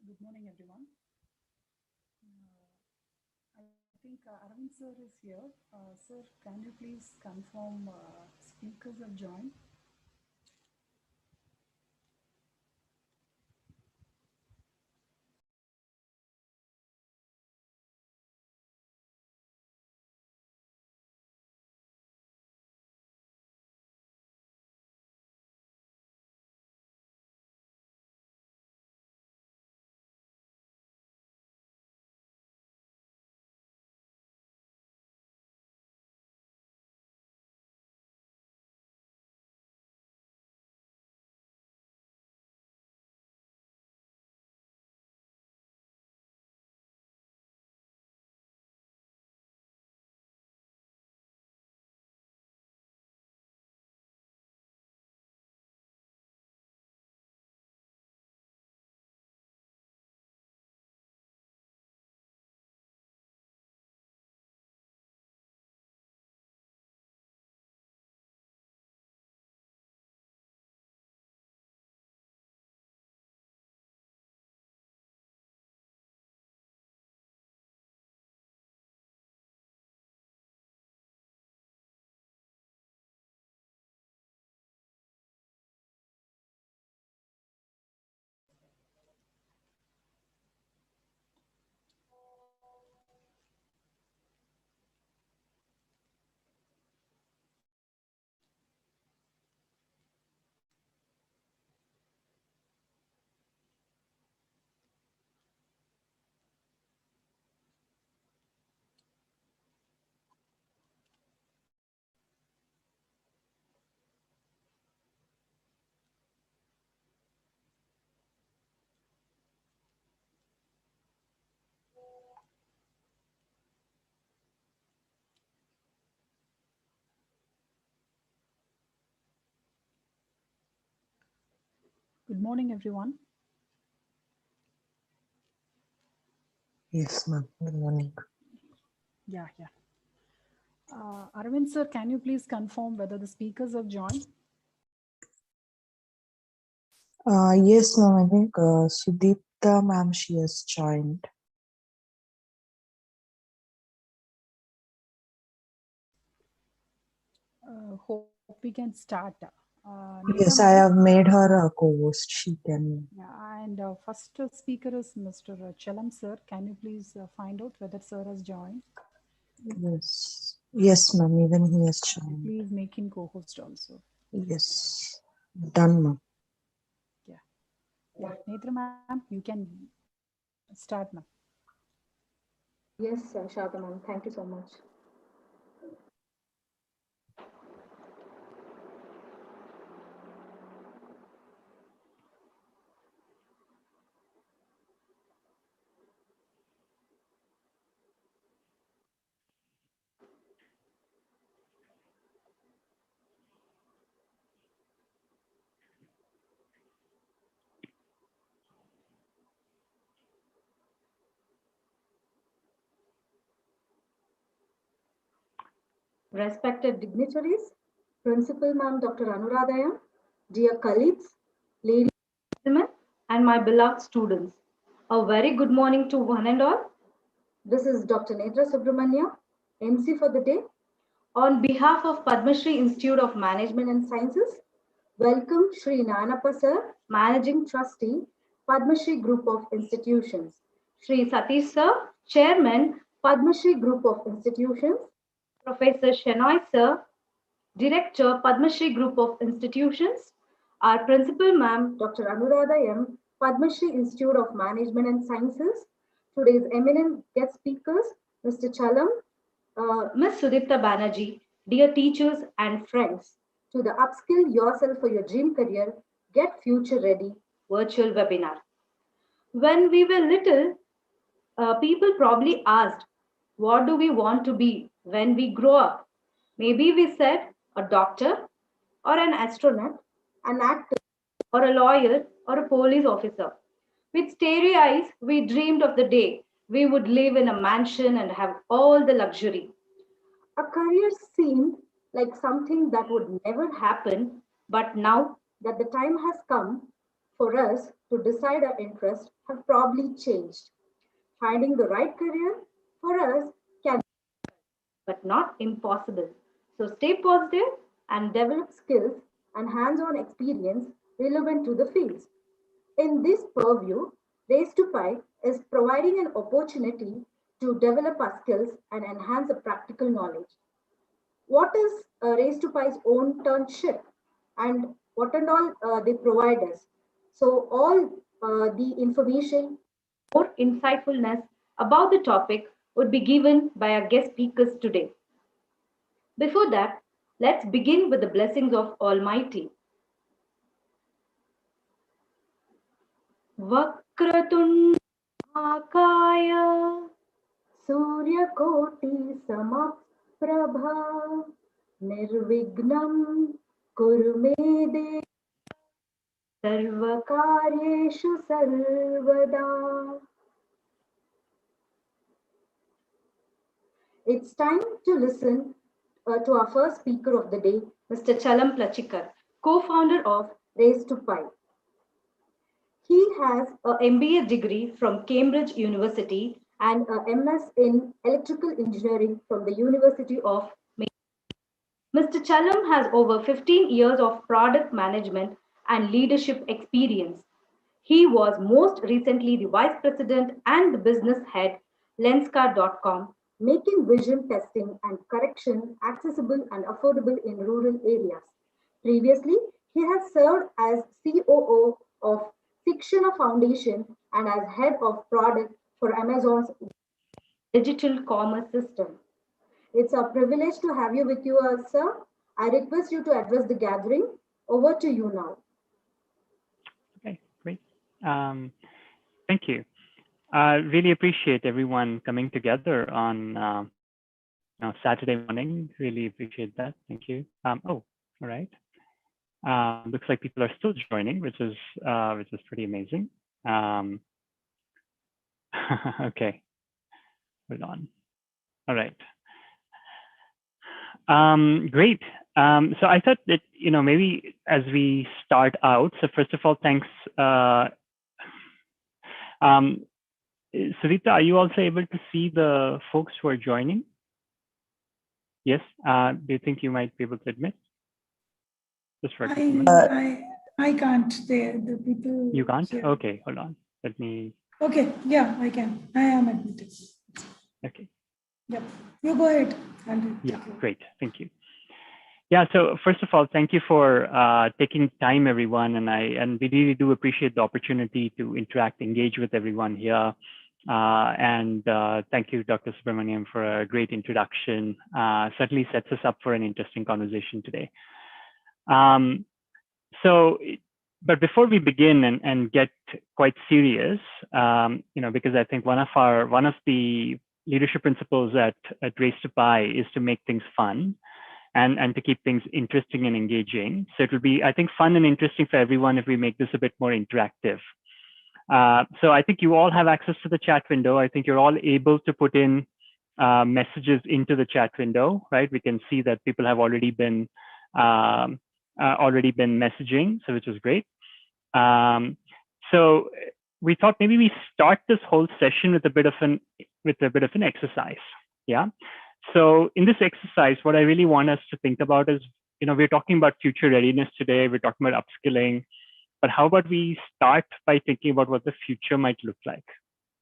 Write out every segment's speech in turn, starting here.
Good morning, everyone. I think Arvind sir is here. Sir, can you please confirm speakers have joined? Good morning, everyone. Yes, ma'am. Good morning. Yeah. Arvind sir, can you please confirm whether the speakers have joined? Yes, ma'am. I think Sudipta, ma'am, she has joined. Hope we can start. Netra, Yes, ma'am. I have made her a co-host. She can. Yeah, and first speaker is Mr. Chalam sir. Can you please find out whether sir has joined? Yes. Yes, ma'am. Even he has And joined. please make him co-host also. Yes. Done, ma'am. Yeah, yeah. Netra, ma'am, you can start, ma'am. Yes, Shada ma'am. Thank you so much. Respected dignitaries, Principal Ma'am Dr. Anuradhayam, dear colleagues, ladies and gentlemen, and my beloved students, a very good morning to one and all. This is Dr. Netra Subramanya, MC for the day. On behalf of Padma Shri Institute of Management and Sciences, welcome Shri Nanappa Sir, Managing Trustee, Padma Shri Group of Institutions. Shri Satish Sir, Chairman, Padma Shri Group of Institutions. Professor Shenoy Sir, Director, Padma Shri Group of Institutions. Our Principal Ma'am, Dr. Anuradha M., Padma Shri Institute of Management and Sciences. Today's eminent guest speakers, Mr. Chalam, Ms. Sudipta Banerjee, dear teachers and friends, to the Upskill Yourself for Your Dream Career, Get Future Ready virtual webinar. When we were little, people probably asked, what do we want to be when we grow up? Maybe we said a doctor or an astronaut, an actor or a lawyer or a police officer. With starry eyes, we dreamed of the day we would live in a mansion and have all the luxury. A career seemed like something that would never happen, but now that the time has come, for us to decide our interests have probably changed. Finding the right career for us can be, but not impossible. So stay positive and develop skills and hands-on experience relevant to the fields. In this purview, Race to Pi is providing an opportunity to develop our skills and enhance the practical knowledge. What is Race to Pi's own internship and what and all they provide us? So all the information, more insightfulness about the topic would be given by our guest speakers today. Before that, let's begin with the blessings of Almighty. Vakratunda Makaya Suryakoti Samapprabha Nirvignam Kurumede Sarvakaryeshu Sarvada. It's time to listen to our first speaker of the day, Mr. Chalam Plachikar, co-founder of Race to Pi. He has an MBA degree from Cambridge University and a MS in Electrical Engineering from the University of Maine. Mr. Chalam has over 15 years of product management and leadership experience. He was most recently the vice president and the business head Lenskar.com, making vision testing and correction accessible and affordable in rural areas. Previously, he has served as COO of Sikshana Foundation and as head of product for Amazon's digital commerce system. It's a privilege to have you with you, sir. I request you to address the gathering. Over to you now. Okay, great. Thank you. Really appreciate everyone coming together on Saturday morning. Really appreciate that. Thank you. All right. Looks like people are still joining, which is pretty amazing. Okay, hold on. All right. Great. So I thought that maybe as we start out. So first of all, thanks. Sarita, are you also able to see the folks who are joining? Yes. Do you think you might be able to admit? Just for a moment. I can't. The people. You can't? Here. Okay, hold on. Let me. Okay, yeah, I can. I am admitted. Okay. Yep. You go ahead. Yeah, great. Thank you. Yeah, so first of all, thank you for taking time, everyone. And we really do appreciate the opportunity to interact, engage with everyone here. And thank you, Dr. Subramaniam, for a great introduction. Certainly sets us up for an interesting conversation today. But before we begin and get quite serious, because I think one of the leadership principles at Race to Pi is to make things fun and to keep things interesting and engaging. So it will be, I think, fun and interesting for everyone if we make this a bit more interactive. So I think you all have access to the chat window. I think you're all able to put in messages into the chat window, right? We can see that people have already been messaging, so which is great. So we thought maybe we start this whole session with a bit of an exercise. Yeah. So in this exercise, what I really want us to think about is, we're talking about future readiness today. We're talking about upskilling, but how about we start by thinking about what the future might look like,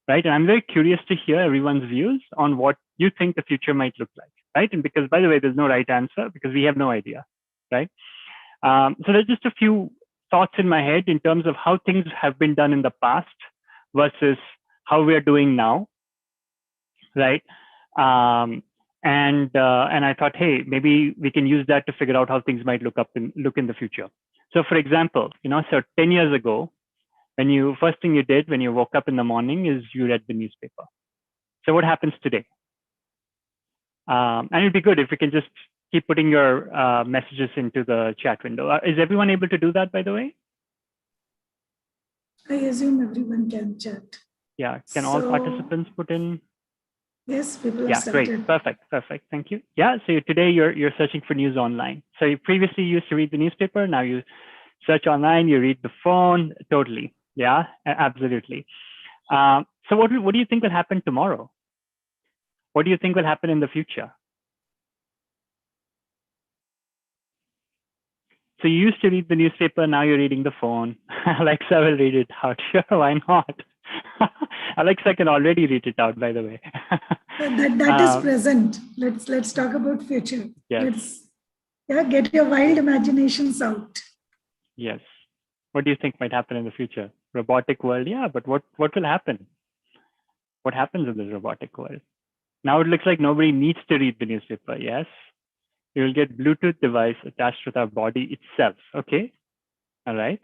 right? And I'm very curious to hear everyone's views on what you think the future might look like, right? And because, by the way, there's no right answer because we have no idea, right? So there's just a few thoughts in my head in terms of how things have been done in the past versus how we are doing now, right? And I thought, hey, maybe we can use that to figure out how things might look in the future. So for example, so 10 years ago, first thing you did when you woke up in the morning is you read the newspaper. So what happens today? And it'd be good if we can just keep putting your messages into the chat window. Is everyone able to do that, by the way? I assume everyone can chat. Yeah, can all participants put in? Yes, people Yeah, have started. great, perfect, thank you. Yeah, so today you're searching for news online. So you previously used to read the newspaper, now you search online, you read the phone, totally. Yeah, absolutely. So what do you think will happen tomorrow? What do you think will happen in the future? So you used to read the newspaper, now you're reading the phone. Alexa will read it out. Sure, why not? Alexa can already read it out, by the way. That is present. Let's talk about future. Yes. Let's get your wild imaginations out. Yes. What do you think might happen in the future? Robotic world, yeah, but what will happen? What happens in this robotic world? Now it looks like nobody needs to read the newspaper. Yes. You will get Bluetooth device attached with our body itself. Okay. All right.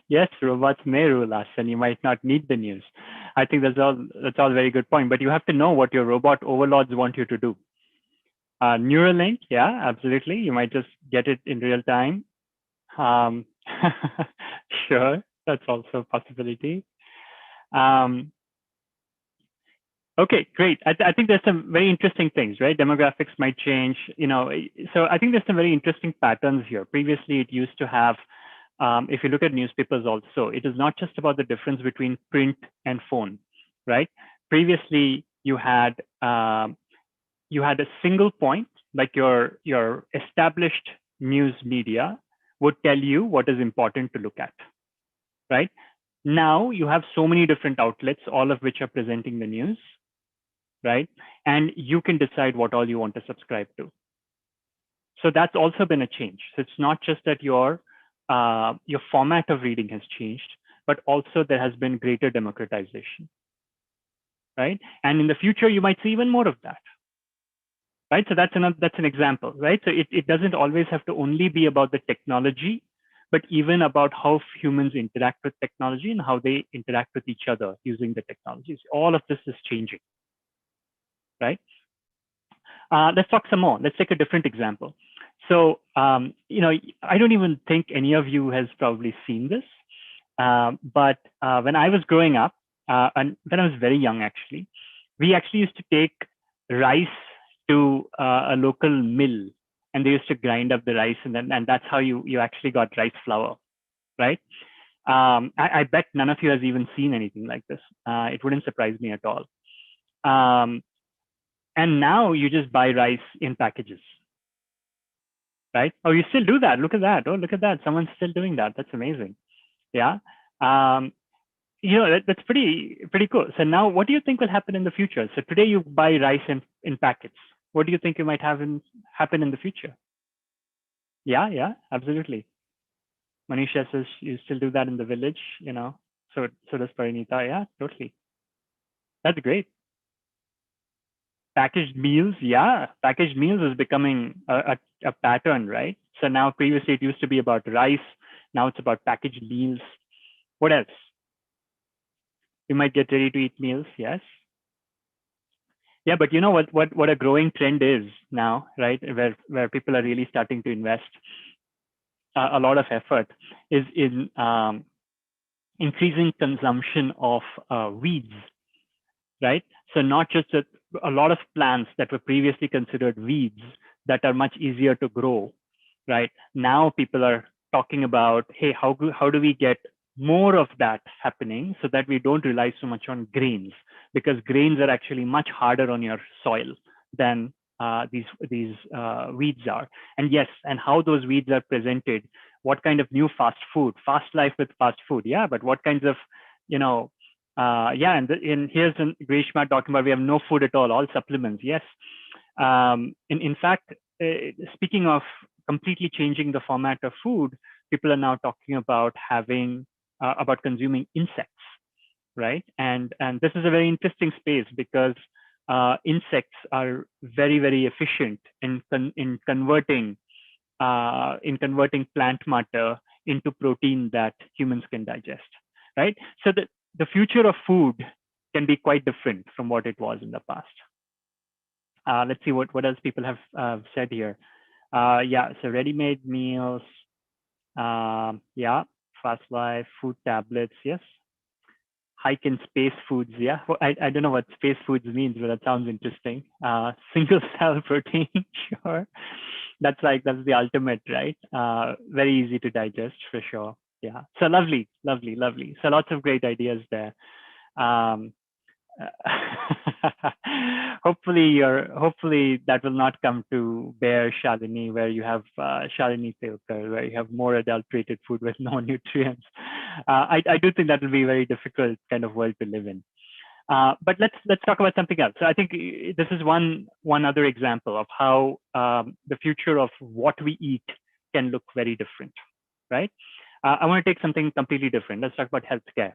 Yes, robots may rule us and you might not need the news. I think that's all very good point, but you have to know what your robot overlords want you to do. Neuralink, yeah, absolutely. You might just get it in real time. Sure, that's also a possibility. Okay, great. I think there's some very interesting things, right? Demographics might change, so I think there's some very interesting patterns here. Previously, it used to have, if you look at newspapers also, it is not just about the difference between print and phone, right? Previously, you had a single point, like your established news media would tell you what is important to look at, right? Now you have so many different outlets, all of which are presenting the news, right? And you can decide what all you want to subscribe to. So that's also been a change. So it's not just that your format of reading has changed, but also there has been greater democratization, right? And in the future, you might see even more of that, right? So that's an example, right? So it doesn't always have to only be about the technology, but even about how humans interact with technology and how they interact with each other using the technologies. All of this is changing, right? Let's talk some more. Let's take a different example. So, I don't even think any of you has probably seen this, but when I was growing up, and when I was very young, actually, we actually used to take rice to a local mill, and they used to grind up the rice, and that's how you actually got rice flour, right? I bet none of you has even seen anything like this. It wouldn't surprise me at all. And now you just buy rice in packages, right? Oh, you still do that. Look at that. Oh, look at that. Someone's still doing that. That's amazing. Yeah. That's pretty cool. So now what do you think will happen in the future? So today you buy rice in packets. What do you think you might have happen in the future? Yeah, absolutely. Manisha says you still do that in the village, so does Parinita. Yeah, totally. That's great. Packaged meals, yeah. Packaged meals is becoming a pattern, right? So now previously it used to be about rice. Now it's about packaged meals. What else? You might get ready to eat meals, yes. Yeah, but you know what a growing trend is now, right? Where people are really starting to invest a lot of effort is in increasing consumption of weeds, right? So not just a lot of plants that were previously considered weeds that are much easier to grow, right? Now people are talking about, hey, how do we get more of that happening so that we don't rely so much on grains, because grains are actually much harder on your soil than these weeds are. And yes, and how those weeds are presented, what kind of new fast life with fast food, yeah, but what kinds of, and here's Grishma talking about we have no food at all supplements, yes. In fact, speaking of completely changing the format of food, people are now talking about about consuming insects, right? And this is a very interesting space because insects are very, very efficient in converting plant matter into protein that humans can digest, right? So the future of food can be quite different from what it was in the past. Let's see what else people have said here. So ready-made meals, fast life, food tablets, yes. Hike in space foods, yeah. Well, I don't know what space foods means, but that sounds interesting. Single cell protein, sure. that's the ultimate, right? Very easy to digest for sure. Yeah. So lovely. So lots of great ideas there. Um, hopefully that will not come to bear, Shalini, where you have Shalini Tilkar, where you have more adulterated food with no nutrients. I do think that will be a very difficult kind of world to live in. But let's talk about something else. So I think this is one other example of how the future of what we eat can look very different, right? I want to take something completely different. Let's talk about healthcare,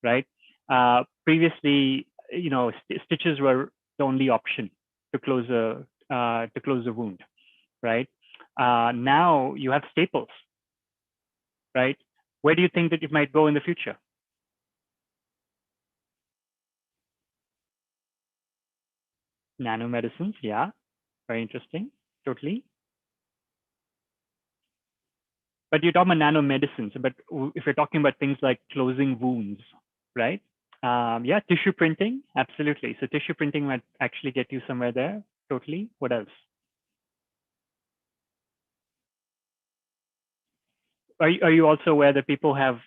right? Previously, stitches were the only option to close a wound, right? Now you have staples, right? Where do you think that it might go in the future? Nanomedicines, yeah, very interesting, totally. But you're talking about nanomedicines, but if you're talking about things like closing wounds, right? Yeah, tissue printing, absolutely. So tissue printing might actually get you somewhere there, totally. What else? Are you also aware that people have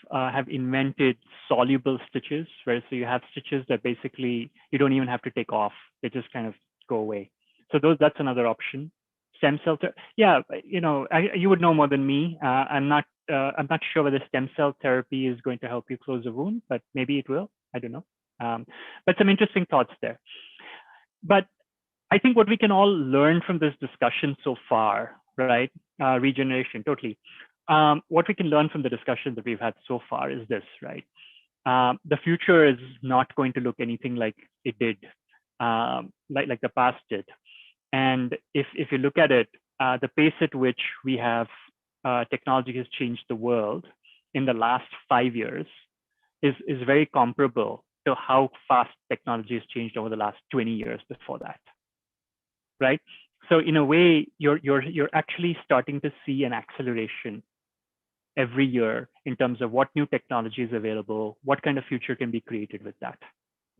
invented soluble stitches, where so you have stitches that basically you don't even have to take off; they just kind of go away. So that's another option. Stem cell, yeah, you would know more than me. I'm not sure whether stem cell therapy is going to help you close a wound, but maybe it will. I don't know. But some interesting thoughts there. But I think what we can all learn from this discussion so far, right? Regeneration, totally. What we can learn from the discussion that we've had so far is this, right? The future is not going to look anything like it did, like the past did. And if you look at it, the pace at which we have technology has changed the world in the last 5 years is very comparable to how fast technology has changed over the last 20 years before that, right? So in a way, you're actually starting to see an acceleration every year in terms of what new technology is available, what kind of future can be created with that.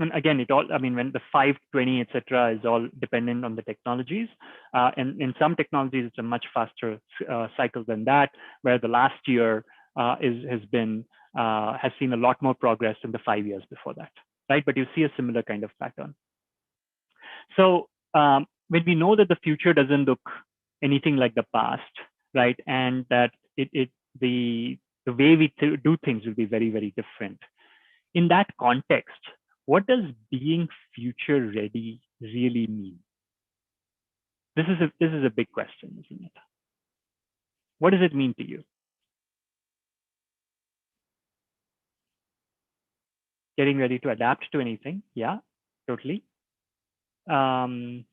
And again, when the 520, et cetera, is all dependent on the technologies. And in some technologies, it's a much faster cycle than that, where the last year has seen a lot more progress than the 5 years before that, right? But you see a similar kind of pattern. So when we know that the future doesn't look anything like the past, right? And that the way we do things will be very, very different. In that context, what does being future ready really mean? This is a big question, isn't it? What does it mean to you? Getting ready to adapt to anything? Yeah, totally. We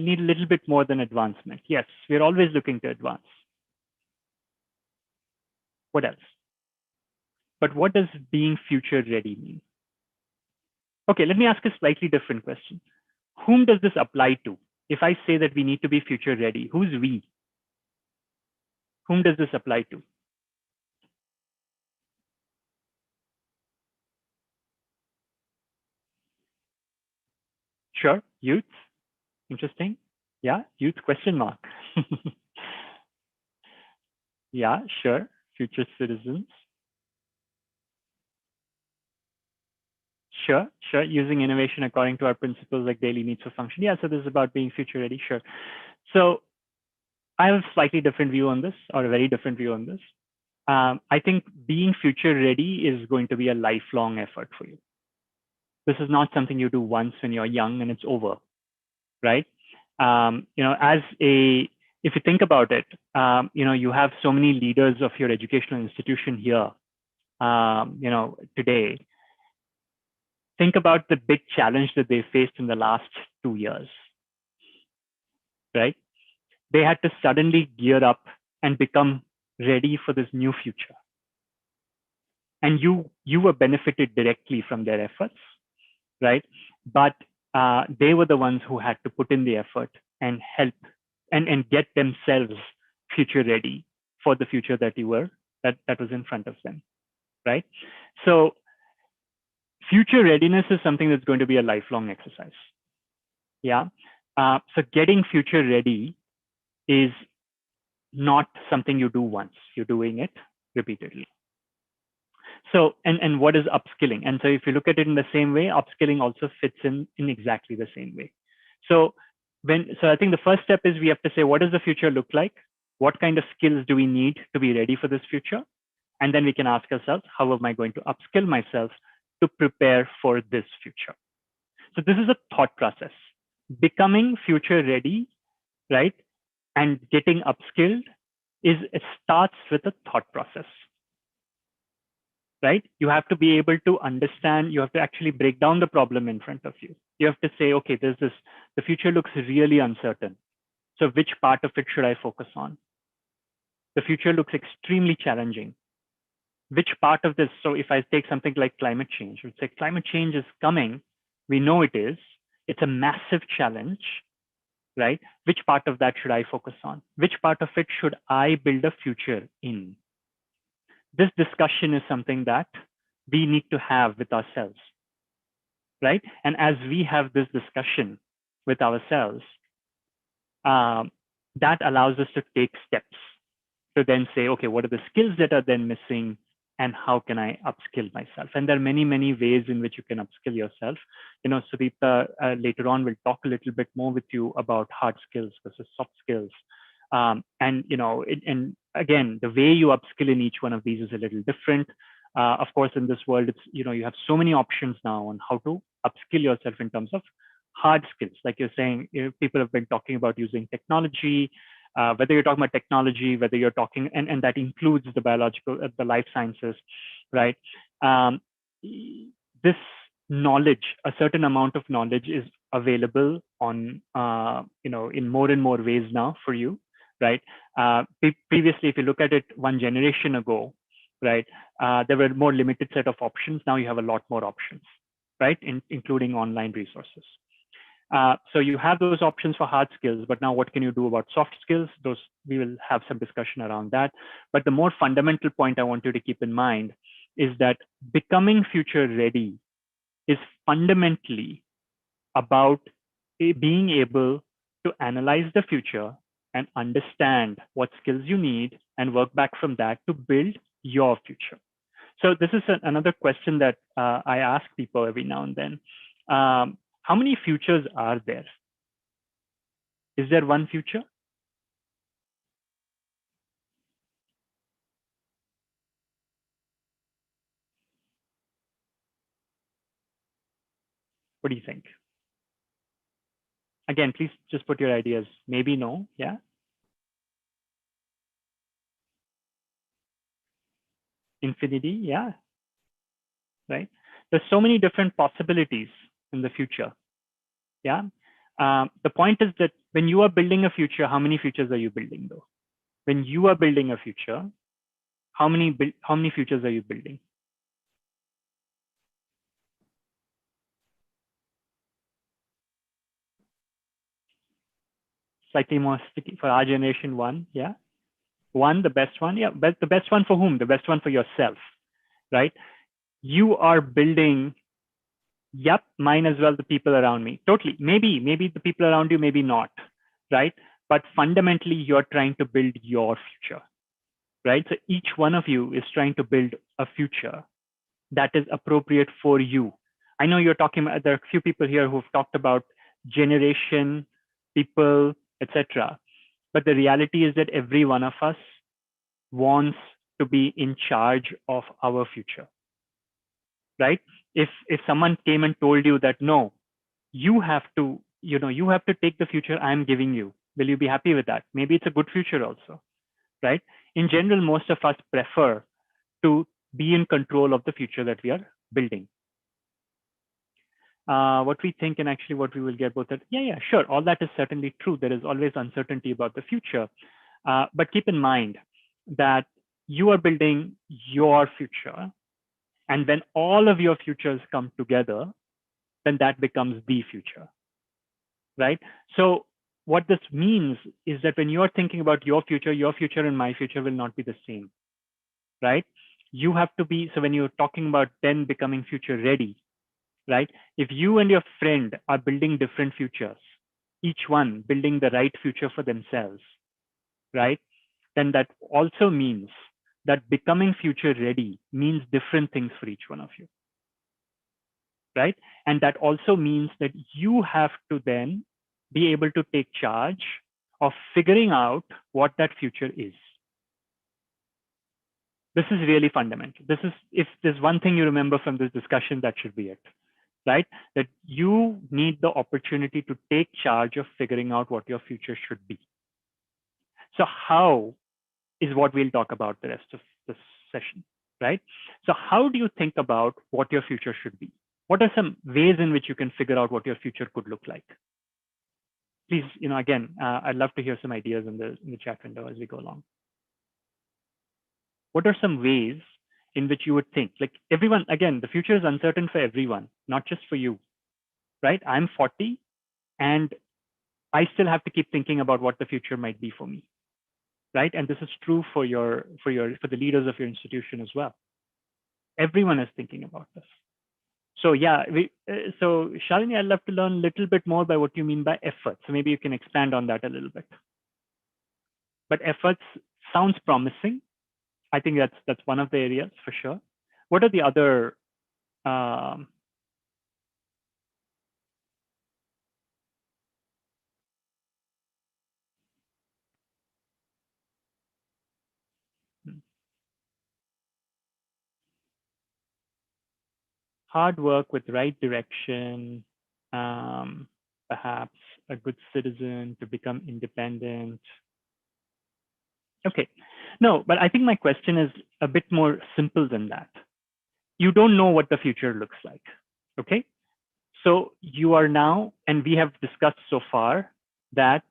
need a little bit more than advancement. Yes, we're always looking to advance. What else? But what does being future ready mean? Okay, let me ask a slightly different question. Whom does this apply to? If I say that we need to be future ready, who's we? Whom does this apply to? Sure, youth. Interesting. Yeah, youth question mark. Yeah, sure. Future citizens. Sure. Using innovation according to our principles like daily needs for function. Yeah, so this is about being future ready. Sure. So I have a slightly different view on this, or a very different view on this. I think being future ready is going to be a lifelong effort for you. This is not something you do once when you're young and it's over, right? If you think about it, you have so many leaders of your educational institution here, today. Think about the big challenge that they faced in the last 2 years, right? They had to suddenly gear up and become ready for this new future. And you were benefited directly from their efforts, right? But they were the ones who had to put in the effort and help and get themselves future ready for the future that was in front of them, right? So future readiness is something that's going to be a lifelong exercise. Yeah. So getting future ready is not something you do once. You're doing it repeatedly. So, and what is upskilling? And so if you look at it in the same way, upskilling also fits in exactly the same way. So I think the first step is we have to say, what does the future look like? What kind of skills do we need to be ready for this future? And then we can ask ourselves, how am I going to upskill myself to prepare for this future? So this is a thought process. Becoming future ready, right? And getting upskilled it starts with a thought process, right? You have to be able to understand, you have to actually break down the problem in front of you. You have to say, okay, the future looks really uncertain. So which part of it should I focus on? The future looks extremely challenging. Which part of this, so if I take something like climate change, I would say climate change is coming. We know it is. It's a massive challenge, right? Which part of that should I focus on? Which part of it should I build a future in? This discussion is something that we need to have with ourselves, right? And as we have this discussion with ourselves, that allows us to take steps to then say, okay, what are the skills that are then missing and how can I upskill myself? And there are many, many ways in which you can upskill yourself. Sudipta, later on, will talk a little bit more with you about hard skills versus soft skills. And again, the way you upskill in each one of these is a little different. Of course, in this world, it's, you have so many options now on how to upskill yourself in terms of hard skills. Like you're saying, people have been talking about using technology, whether you're talking about technology, whether you're talking, and that includes the biological, the life sciences, right? This knowledge, a certain amount of knowledge is available on, in more and more ways now for you, right? Previously, if you look at it 1 generation ago, right, there were more limited set of options. Now you have a lot more options, right? Including online resources. So you have those options for hard skills, but now what can you do about soft skills? Those, we will have some discussion around that. But the more fundamental point I want you to keep in mind is that becoming future ready is fundamentally about being able to analyze the future and understand what skills you need and work back from that to build your future. So this is another question that I ask people every now and then. How many futures are there? Is there one future? What do you think? Again, please just put your ideas. Maybe no, yeah? Infinity, yeah, right? There's so many different possibilities in the future, yeah? The point is that when you are building a future, how many futures are you building though? When you are building a future, how many futures are you building? Slightly more sticky for our generation, 1, yeah? 1, the best one, yeah, but the best one for whom? The best one for yourself, right? You are building, yep, mine as well, the people around me. Totally. Maybe the people around you, maybe not, right? But fundamentally, you're trying to build your future, right? So each one of you is trying to build a future that is appropriate for you. I know you're talking about, there are a few people here who've talked about generation, people, etc. But the reality is that every one of us wants to be in charge of our future, right? If someone came and told you that, no, you have to take the future I'm giving you, will you be happy with that? Maybe it's a good future also, right? In general, most of us prefer to be in control of the future that we are building. What we think and actually what we will get both that, yeah, sure, all that is certainly true. There is always uncertainty about the future, but keep in mind that you are building your future, and when all of your futures come together, then that becomes the future, right? So what this means is that when you're thinking about your future and my future will not be the same, right? You have to be, so when you're talking about then becoming future ready, right? If you and your friend are building different futures, each one building the right future for themselves, right? then that also means that becoming future ready means different things for each one of you, right? And that also means that you have to then be able to take charge of figuring out what that future is. This is really fundamental. This is, if there's one thing you remember from this discussion, that should be it, right? That you need the opportunity to take charge of figuring out what your future should be. So how is what we'll talk about the rest of this session, right? So how do you think about what your future should be? What are some ways in which you can figure out what your future could look like? Please, again, I'd love to hear some ideas in the chat window as we go along. What are some ways in which you would think, like everyone, again, the future is uncertain for everyone, not just for you, right? I'm 40 and I still have to keep thinking about what the future might be for me, right? And this is true for the leaders of your institution as well. Everyone is thinking about this. So yeah, so Shalini, I'd love to learn a little bit more by what you mean by effort. So maybe you can expand on that a little bit. But efforts sounds promising. I think that's one of the areas for sure. What are the other hard work with right direction, perhaps a good citizen, to become independent. Okay, no, but I think my question is a bit more simple than that. You don't know what the future looks like, okay? So you are now, and we have discussed so far that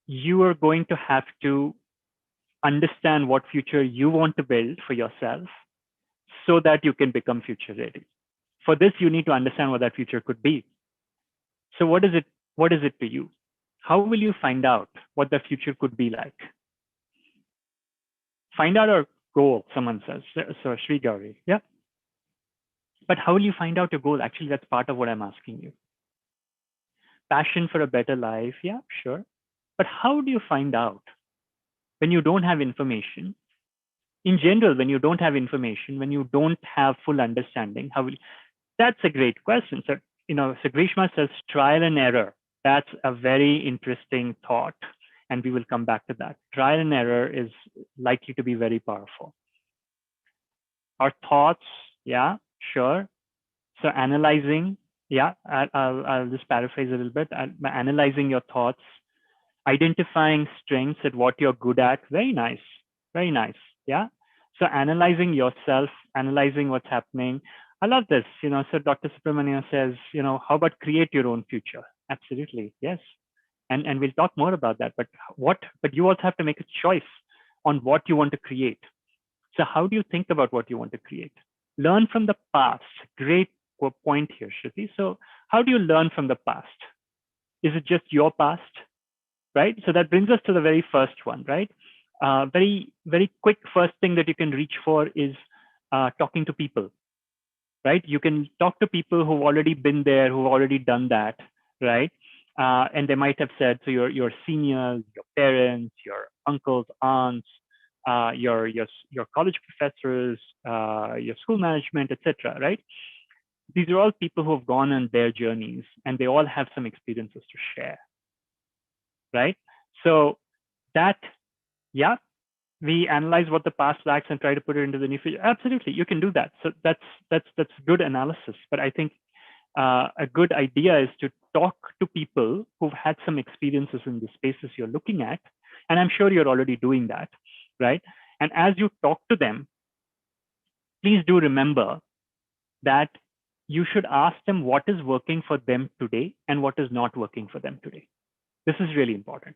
you are going to have to understand what future you want to build for yourself so that you can become future ready. For this, you need to understand what that future could be. So what is it to you? How will you find out what the future could be like? Find out our goal, someone says. So Sri Gauri, yeah. But how will you find out your goal? Actually, that's part of what I'm asking you. Passion for a better life, yeah, sure. But how do you find out when you don't have information? In general, when you don't have information, when you don't have full understanding, that's a great question. So, so Grishma says trial and error. That's a very interesting thought. And we will come back to that. Trial and error is likely to be very powerful. Our thoughts, yeah, sure. So analyzing, yeah, I'll just paraphrase a little bit. Analyzing your thoughts, identifying strengths at what you're good at. Very nice, very nice, yeah. So analyzing yourself, analyzing what's happening. I love this, so Dr. Subramania says, how about create your own future? Absolutely, yes. And we'll talk more about that, but you also have to make a choice on what you want to create. So how do you think about what you want to create? Learn from the past. Great point here, Shruti. So how do you learn from the past? Is it just your past, right? So that brings us to the very first one, right? Very, very quick first thing that you can reach for is talking to people, right? You can talk to people who've already been there, who've already done that, right? And they might have said, so your seniors, your parents, your uncles, aunts, your college professors, your school management, etc., right? These are all people who have gone on their journeys and they all have some experiences to share, right? So that, yeah, we analyze what the past lacks and try to put it into the new future. Absolutely, you can do that. So that's good analysis. But I think a good idea is to talk to people who've had some experiences in the spaces you're looking at. And I'm sure you're already doing that, right? And as you talk to them, please do remember that you should ask them what is working for them today and what is not working for them today. This is really important,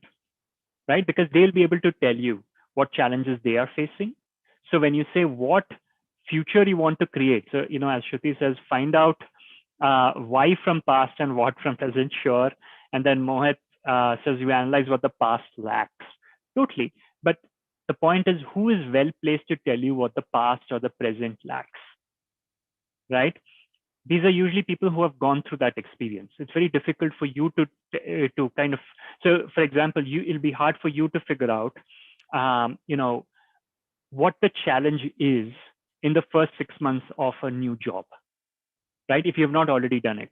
right? Because they'll be able to tell you what challenges they are facing. So when you say what future you want to create, so, as Shruti says, find out why from past and what from present, sure. And then Mohit says you analyze what the past lacks. Totally. But the point is, who is well placed to tell you what the past or the present lacks, right? These are usually people who have gone through that experience. It's very difficult for you to kind of, so for example, it'll be hard for you to figure out what the challenge is in the first 6 months of a new job, right? If you have not already done it.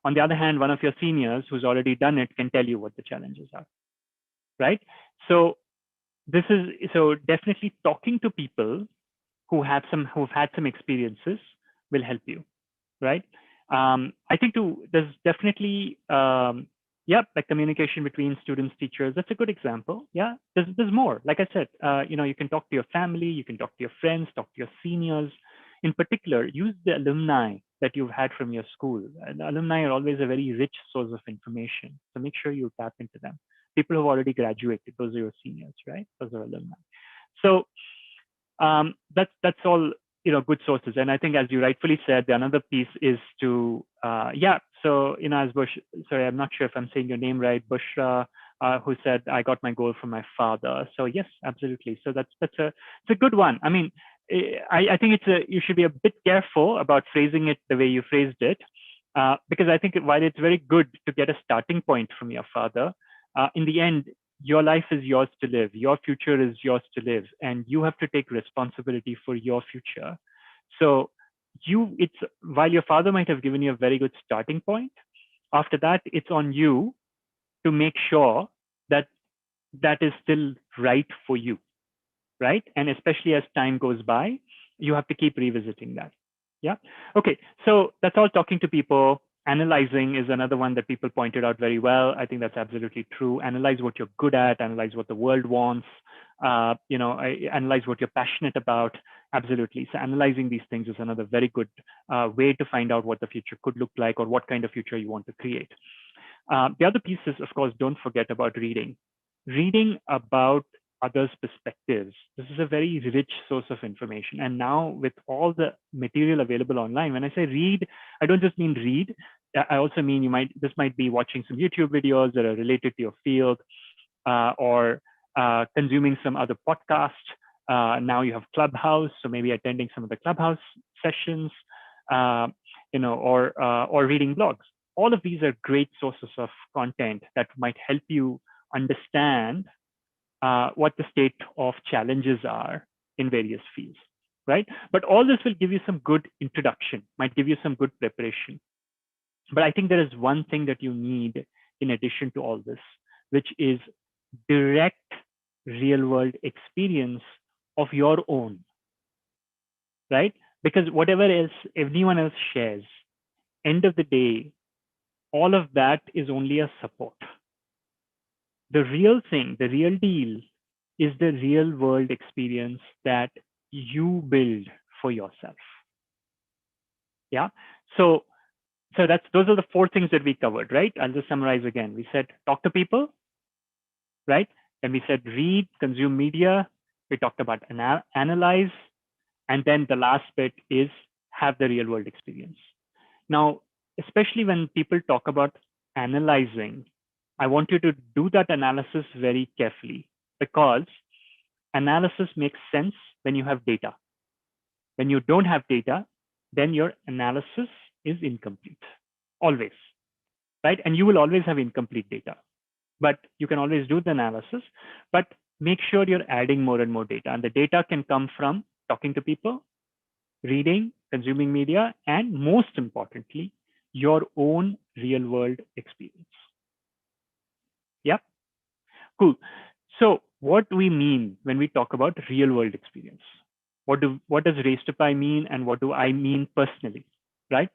On the other hand, one of your seniors who's already done it can tell you what the challenges are, right? So definitely talking to people who've had some experiences will help you, right? I think there's definitely like communication between students, teachers. That's a good example. Yeah, there's more. Like I said, you can talk to your family, you can talk to your friends, talk to your seniors. In particular, use the alumni that you've had from your school. And alumni are always a very rich source of information. So make sure you tap into them. People who've already graduated, those are your seniors, right? Those are alumni. So that's all good sources. And I think, as you rightfully said, the another piece is to so as Bush, sorry, I'm not sure if I'm saying your name right, Bushra, who said I got my goal from my father. So yes, absolutely. So it's a good one. I mean, I think you should be a bit careful about phrasing it the way you phrased it, because I think while it's very good to get a starting point from your father, in the end, your life is yours to live. Your future is yours to live, and you have to take responsibility for your future. So while your father might have given you a very good starting point, after that, it's on you to make sure that that is still right for you, right? And especially as time goes by, you have to keep revisiting that. Yeah. Okay. So that's all talking to people. Analyzing is another one that people pointed out very well. I think that's absolutely true. Analyze what you're good at, analyze what the world wants, analyze what you're passionate about. Absolutely. So analyzing these things is another very good way to find out what the future could look like or what kind of future you want to create. The other piece is, of course, don't forget about reading. Reading about others' perspectives. This is a very rich source of information. And now with all the material available online, when I say read, I don't just mean read. I also mean this might be watching some YouTube videos that are related to your field, or consuming some other podcast. Now you have Clubhouse, so maybe attending some of the Clubhouse sessions, or reading blogs. All of these are great sources of content that might help you understand what the state of challenges are in various fields, right? But all this will give you some good introduction, might give you some good preparation. But I think there is one thing that you need in addition to all this, which is direct real world experience of your own, right? Because whatever else anyone else shares, end of the day, all of that is only a support. The real thing, the real deal is the real world experience that you build for yourself. Yeah. So those are the 4 things that we covered, right? I'll just summarize again. We said talk to people, right? Then we said read, consume media. We talked about analyze. And then the last bit is have the real world experience. Now, especially when people talk about analyzing, I want you to do that analysis very carefully, because analysis makes sense when you have data. When you don't have data, then your analysis is incomplete, always, right? And you will always have incomplete data, but you can always do the analysis, but make sure you're adding more and more data. And the data can come from talking to people, reading, consuming media, and most importantly, your own real world experience. Yeah, cool. So what do we mean when we talk about real world experience? What does raised to pi mean, and what do I mean personally, right?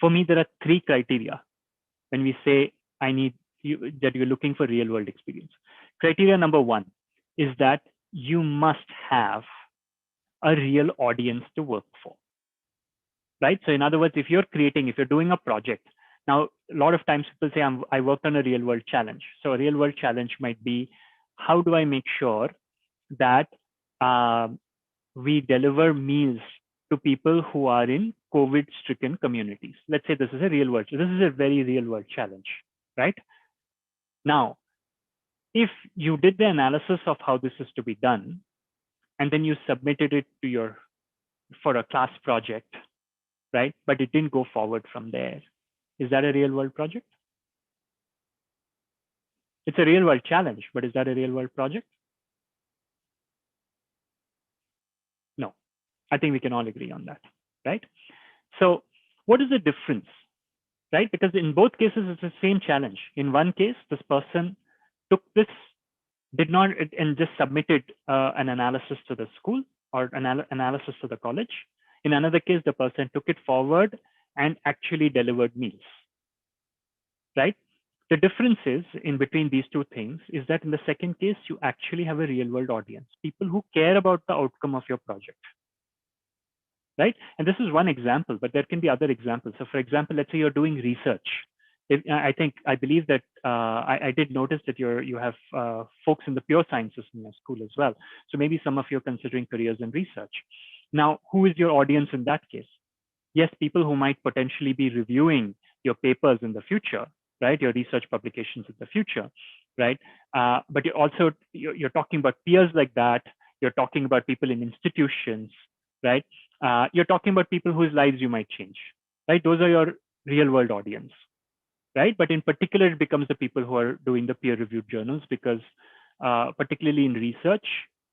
For me, there are 3 criteria when we say that you're looking for real world experience. Criteria number 1 is that you must have a real audience to work for, right? So in other words, if you're doing a project, now a lot of times people say I worked on a real world challenge. So a real world challenge might be, how do I make sure that we deliver meals to people who are in COVID-stricken communities? Let's say this is a real world. This is a very real world challenge, right? Now, if you did the analysis of how this is to be done, and then you submitted it for a class project, right? But it didn't go forward from there. Is that a real world project? It's a real world challenge, but is that a real world project? I think we can all agree on that, right? So what is the difference, right? Because in both cases, it's the same challenge. In one case, this person took this, did not, and just submitted an analysis to the school or analysis to the college. In another case, the person took it forward and actually delivered meals, right? The difference is in between these two things is that in the second case, you actually have a real world audience, people who care about the outcome of your project, right? And this is one example, but there can be other examples. So for example, let's say you're doing research. I believe that I did notice that you have folks in the pure sciences in your school as well. So maybe some of you are considering careers in research. Now, who is your audience in that case? Yes, people who might potentially be reviewing your papers in the future, right? Your research publications in the future, right? But you're talking about peers like that. You're talking about people in institutions, right? You're talking about people whose lives you might change, right? Those are your real world audience, right? But in particular, it becomes the people who are doing the peer-reviewed journals because particularly in research,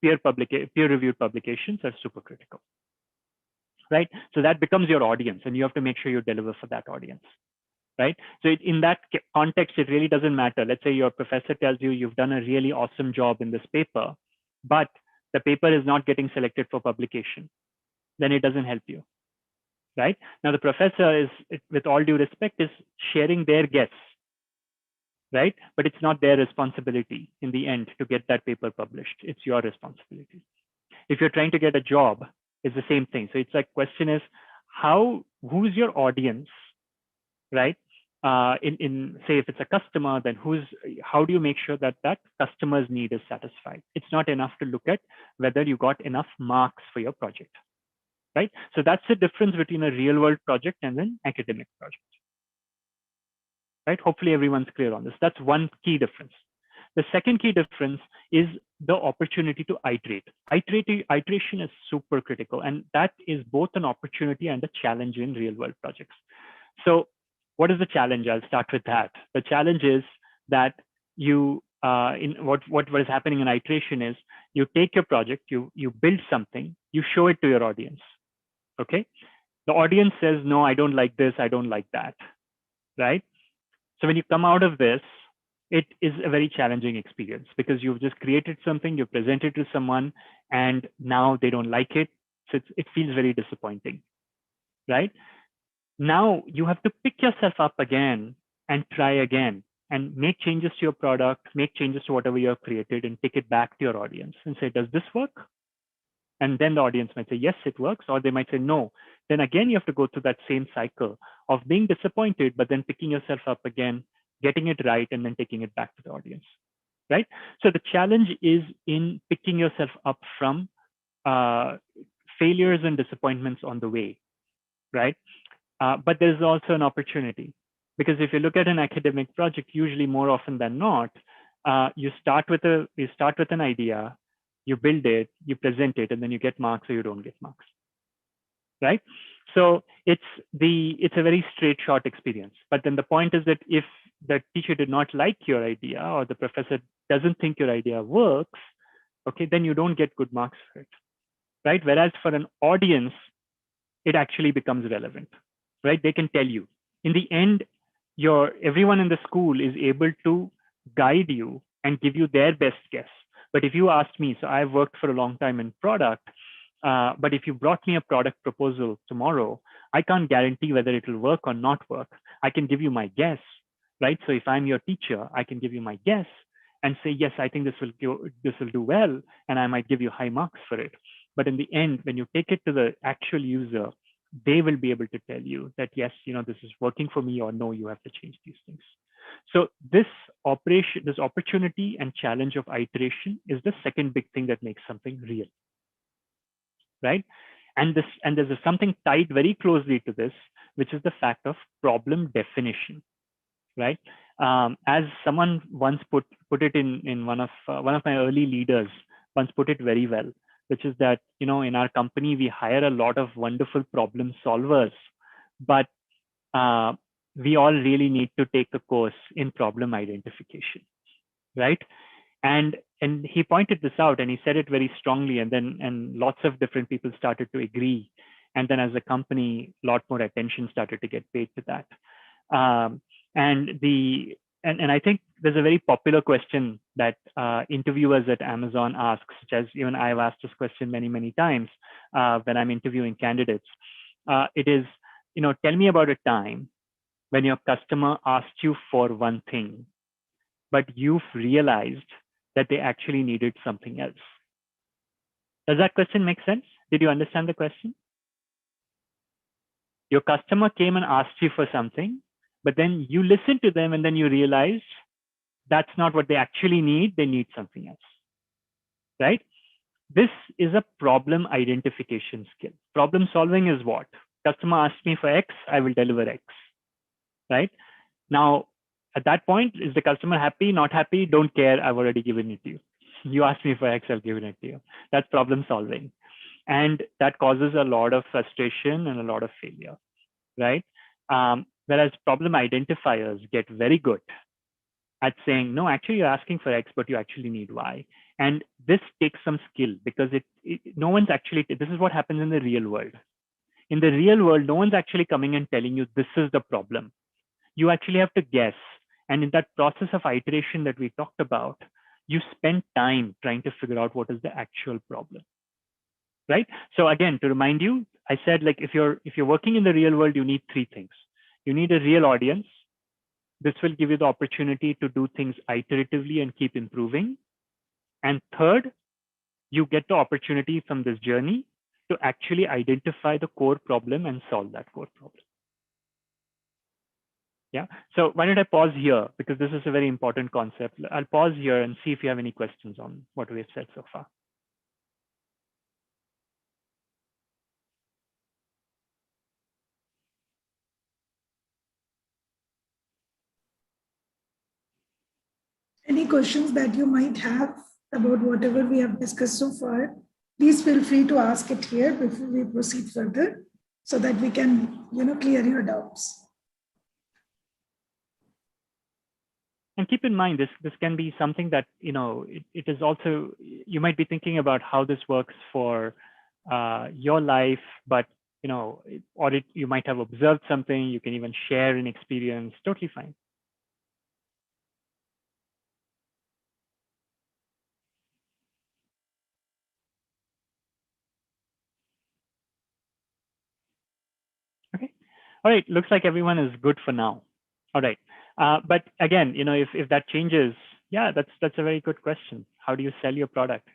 peer-reviewed publications are super critical, right? So that becomes your audience and you have to make sure you deliver for that audience, right? So in that context, it really doesn't matter. Let's say your professor tells you you've done a really awesome job in this paper, but the paper is not getting selected for publication. Then it doesn't help you, right? Now the professor is, with all due respect, is sharing their guess, right? But it's not their responsibility in the end to get that paper published. It's your responsibility. If you're trying to get a job, it's the same thing. So it's like, question is, who's your audience, right? In say, if it's a customer, then how do you make sure that that customer's need is satisfied? It's not enough to look at whether you got enough marks for your project, right? So that's the difference between a real world project and an academic project, right? Hopefully everyone's clear on this. That's one key difference. The second key difference is the opportunity to iterate. Iteration is super critical, and that is both an opportunity and a challenge in real world projects. So what is the challenge? I'll start with that. The challenge is that what is happening in iteration is you take your project, you build something, you show it to your audience, okay? The audience says, no, I don't like this, I don't like that, right? So when you come out of this, it is a very challenging experience because you've just created something, you present it to someone, and now they don't like it. So it feels very disappointing, right? Now you have to pick yourself up again and try again and make changes to your product, make changes to whatever you have created, and take it back to your audience and say, does this work? And then the audience might say, yes, it works, or they might say, no. Then again, you have to go through that same cycle of being disappointed, but then picking yourself up again, getting it right, and then taking it back to the audience, right? So the challenge is in picking yourself up from failures and disappointments on the way, right? But there's also an opportunity, because if you look at an academic project, usually more often than not, you start with an idea, you build it, you present it, and then you get marks or you don't get marks, right? So it's a very straight shot experience. But then the point is that if the teacher did not like your idea or the professor doesn't think your idea works, okay, then you don't get good marks for it, right? Whereas for an audience, it actually becomes relevant, right? They can tell you. In the end, everyone in the school is able to guide you and give you their best guess. But if you asked me, so I've worked for a long time in product, but if you brought me a product proposal tomorrow, I can't guarantee whether it will work or not work. I can give you my guess, right? So if I'm your teacher, I can give you my guess and say, yes, I think this will do well, and I might give you high marks for it. But in the end, when you take it to the actual user, they will be able to tell you that, yes, this is working for me, or no, you have to change these things. So this opportunity and challenge of iteration is the second big thing that makes something real, right? And there's something tied very closely to this, which is the fact of problem definition, right? As someone once put it in one of my early leaders once put it very well, which is that, in our company, we hire a lot of wonderful problem solvers, but we all really need to take a course in problem identification, right? And and he pointed this out, and he said it very strongly, and lots of different people started to agree, and then as a company, a lot more attention started to get paid to that. And I think there's a very popular question that interviewers at Amazon ask, such as even I've asked this question many times when I'm interviewing candidates. It is, tell me about a time when your customer asked you for one thing, but you've realized that they actually needed something else. Does that question make sense? Did you understand the question? Your customer came and asked you for something, but then you listened to them and then you realized that's not what they actually need. They need something else, right? This is a problem identification skill. Problem solving is what? Customer asked me for X, I will deliver X, right? Now, at that point, is the customer happy, not happy? Don't care, I've already given it to you. You asked me for X, I've given it to you. That's problem solving. And that causes a lot of frustration and a lot of failure, right? Whereas problem identifiers get very good at saying, no, actually you're asking for X, but you actually need Y. And this takes some skill because no one's actually, this is what happens in the real world. In the real world, no one's actually coming and telling you this is the problem. You actually have to guess. And in that process of iteration that we talked about, you spend time trying to figure out what is the actual problem, right? So again, to remind you, I said, like, if you're working in the real world, you need three things. You need a real audience. This will give you the opportunity to do things iteratively and keep improving. And third, you get the opportunity from this journey to actually identify the core problem and solve that core problem. Yeah. So why don't I pause here, because this is a very important concept. I'll pause here and see if you have any questions on what we've said so far. Any questions that you might have about whatever we have discussed so far, please feel free to ask it here before we proceed further so that we can, clear your doubts. And keep in mind, this can be something that, it is also, you might be thinking about how this works for your life, but, you might have observed something, you can even share an experience, totally fine. Okay. All right. Looks like everyone is good for now. All right. But again, if that changes, yeah, that's a very good question. How do you sell your product?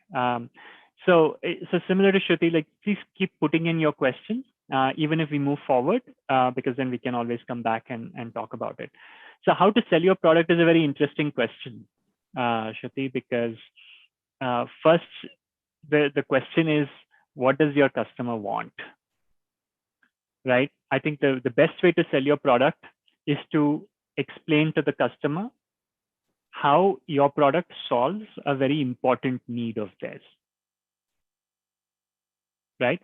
So similar to Shruti, like, please keep putting in your questions, even if we move forward, because then we can always come back and talk about it. So how to sell your product is a very interesting question, Shruti, because first, the question is, what does your customer want? Right? I think the best way to sell your product is to explain to the customer how your product solves a very important need of theirs. Right?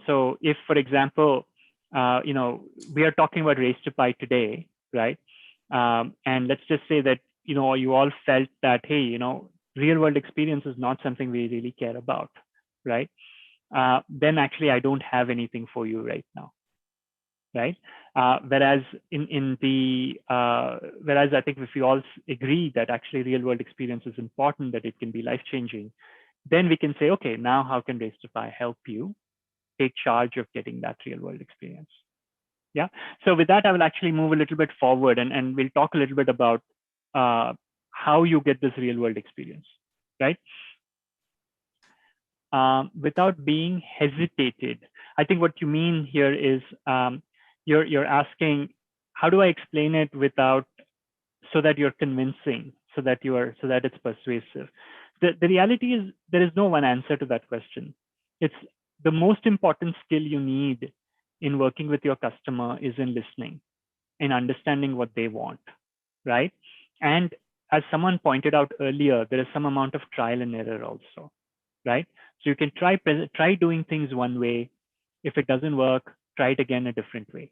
So if, for example, we are talking about Race to Pi today, right? And let's just say that, you all felt that, hey, real world experience is not something we really care about, right? Then actually I don't have anything for you right now, right? Whereas whereas I think if we all agree that actually real world experience is important, that it can be life changing, then we can say, okay, now how can Race to Pi help you take charge of getting that real world experience? Yeah. So with that, I will actually move a little bit forward, and we'll talk a little bit about how you get this real world experience, right? Without being hesitated. I think what you mean here is you're asking, how do I explain it so that you're convincing, so that it's persuasive? The reality is there is no one answer to that question. It's the most important skill you need in working with your customer is in listening, in understanding what they want, right? And as someone pointed out earlier, there is some amount of trial and error also, right? So you can try doing things one way. If it doesn't work, try it again a different way.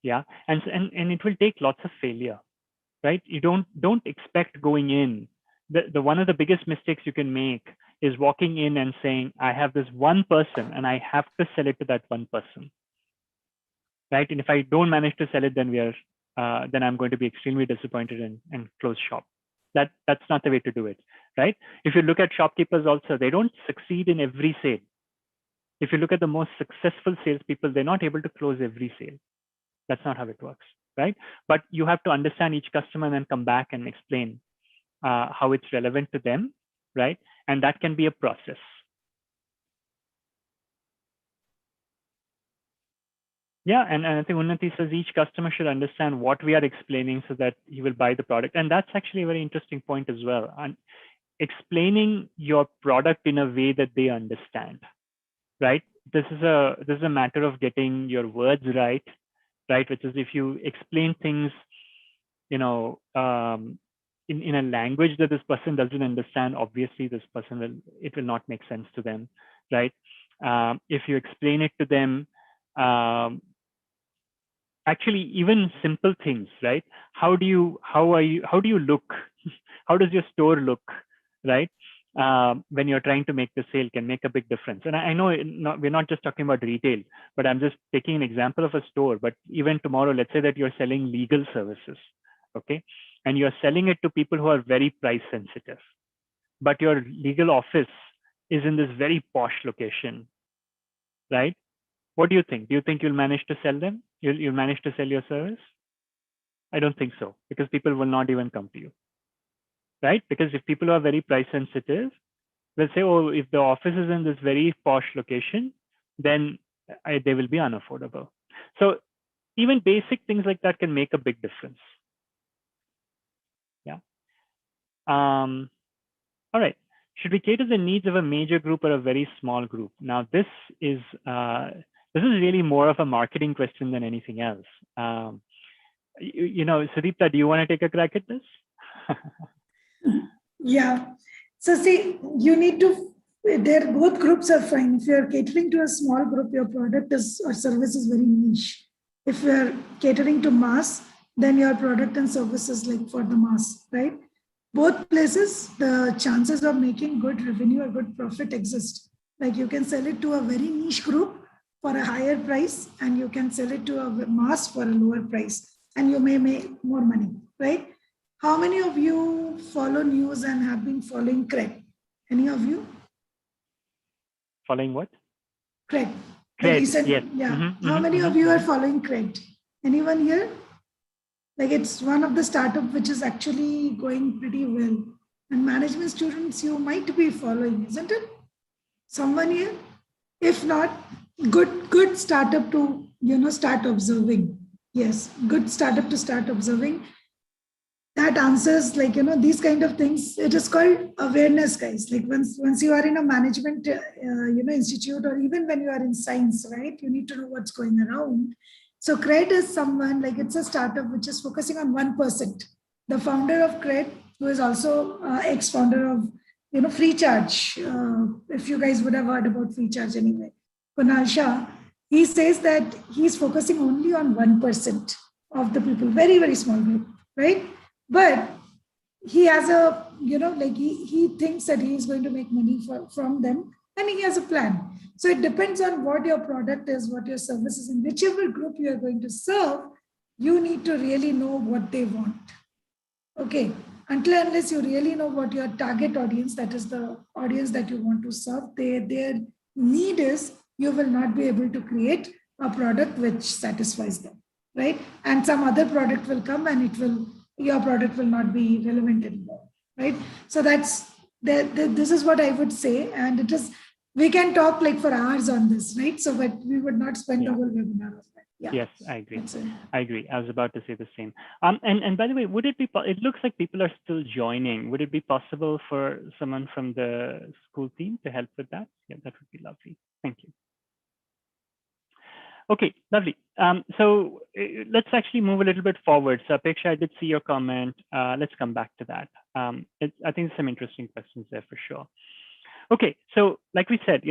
Yeah, and it will take lots of failure, right? You don't expect going in the one of the biggest mistakes you can make is walking in and saying, I have this one person and I have to sell it to that one person, right? And if I don't manage to sell it, then then I'm going to be extremely disappointed and close shop. That's not the way to do it, right? If you look at shopkeepers also, they don't succeed in every sale. If you look at the most successful salespeople, they're not able to close every sale. That's not how it works, right? But you have to understand each customer and then come back and explain how it's relevant to them, right? And that can be a process. Yeah, and I think Unnati says each customer should understand what we are explaining so that he will buy the product. And that's actually a very interesting point as well. And explaining your product in a way that they understand, right? This is a matter of getting your words right, which is if you explain things, in a language that this person doesn't understand, obviously it will not make sense to them, right? If you explain it to them, actually even simple things, right? How do you look? How does your store look, right? When you're trying to make the sale can make a big difference. And I know we're not just talking about retail, but I'm just taking an example of a store. But even tomorrow, let's say that you're selling legal services, okay? And you're selling it to people who are very price sensitive, but your legal office is in this very posh location, right? What do you think? Do you think you'll manage to sell them? You'll manage to sell your service? I don't think so, because people will not even come to you, right? Because if people are very price sensitive, they'll say, oh, if the office is in this very posh location, then they will be unaffordable. So even basic things like that can make a big difference. Yeah. All right. Should we cater the needs of a major group or a very small group? Now, this is really more of a marketing question than anything else. Sudipta, do you want to take a crack at this? Yeah. So see, you need to, both groups are fine. If you're catering to a small group, your product or service is very niche. If you're catering to mass, then your product and service is like for the mass, right? Both places, the chances of making good revenue or good profit exist. Like you can sell it to a very niche group for a higher price, and you can sell it to a mass for a lower price, and you may make more money, right? How many of you follow news and have been following Craig? Any of you? Following what? Craig. Craig, yes. Yeah. How many of you are following Craig? Anyone here? Like it's one of the startup which is actually going pretty well. And management students, you might be following, isn't it? Someone here? If not, good startup to, start observing. Yes, good startup to start observing. That answers these kind of things. It is called awareness, guys. Like once you are in a management institute, or even when you are in science, right, you need to know what's going around. So Cred is someone, it's a startup which is focusing on 1%. The founder of Cred, who is also ex-founder of Freecharge, if you guys would have heard about Freecharge anyway, Kunal Shah, he says that he's focusing only on 1% of the people, very, very small group, right? But he has a, he thinks that he is going to make money from them, and he has a plan. So it depends on what your product is, what your service is, and whichever group you are going to serve, you need to really know what they want. Okay. Until unless you really know what your target audience, that is the audience that you want to serve, their need is, you will not be able to create a product which satisfies them, right? And some other product will come and your product will not be relevant anymore, right? So this is what I would say. And it is, we can talk like for hours on this, right? So, but we would not spend the whole webinar on that. Yeah. Yes, I agree. I agree. I was about to say the same. And by the way, would it be, it looks like people are still joining. Would it be possible for someone from the school team to help with that? Yeah, that would be lovely. Thank you. Okay, lovely. So let's actually move a little bit forward. So Apeksha, I did see your comment. Let's come back to that. I think there's some interesting questions there for sure. Okay, so like we said,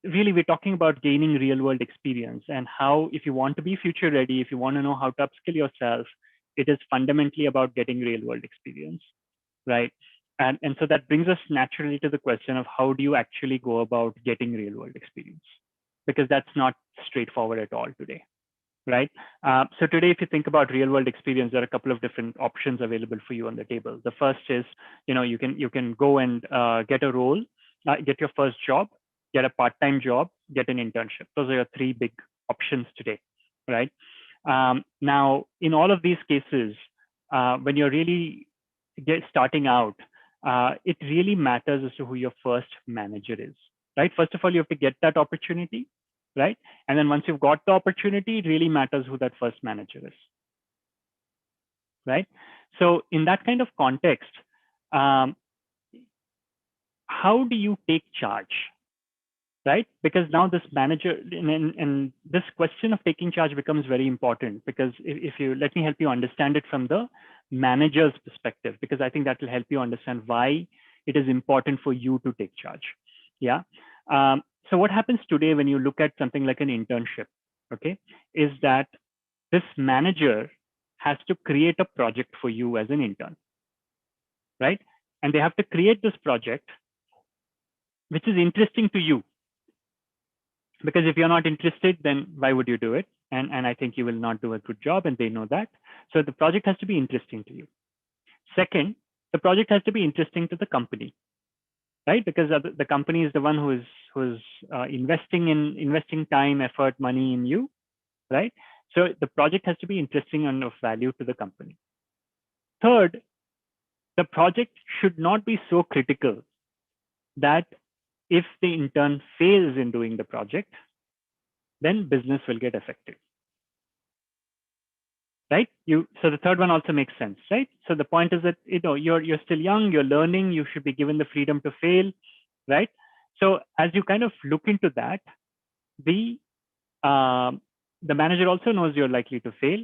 really we're talking about gaining real world experience, and how, if you want to be future ready, if you want to know how to upskill yourself, it is fundamentally about getting real world experience, right? And so that brings us naturally to the question of how do you actually go about getting real world experience? Because that's not straightforward at all today, right? So today, if you think about real world experience, there are a couple of different options available for you on the table. The first is, you can go and get a role, get your first job, get a part-time job, get an internship. Those are your three big options today, right? Now, in all of these cases, when you're really starting out, it really matters as to who your first manager is, right? First of all, you have to get that opportunity, right? And then once you've got the opportunity, it really matters who that first manager is, right? So in that kind of context, how do you take charge, right? Because now this manager, and this question of taking charge becomes very important, because if you let me help you understand it from the manager's perspective, because I think that will help you understand why it is important for you to take charge. Yeah. So what happens today when you look at something like an internship, okay, is that this manager has to create a project for you as an intern, right? And they have to create this project which is interesting to you. Because if you're not interested, then why would you do it? And I think you will not do a good job, and they know that. So the project has to be interesting to you. Second, the project has to be interesting to the company, right? Because the company is the one who's investing time, effort, money in you, right? So the project has to be interesting and of value to the company. Third, the project should not be so critical that if the intern fails in doing the project, then business will get affected, right? So the third one also makes sense, right? So the point is that you're still young, you're learning, you should be given the freedom to fail, right? So as you kind of look into that, the manager also knows you're likely to fail,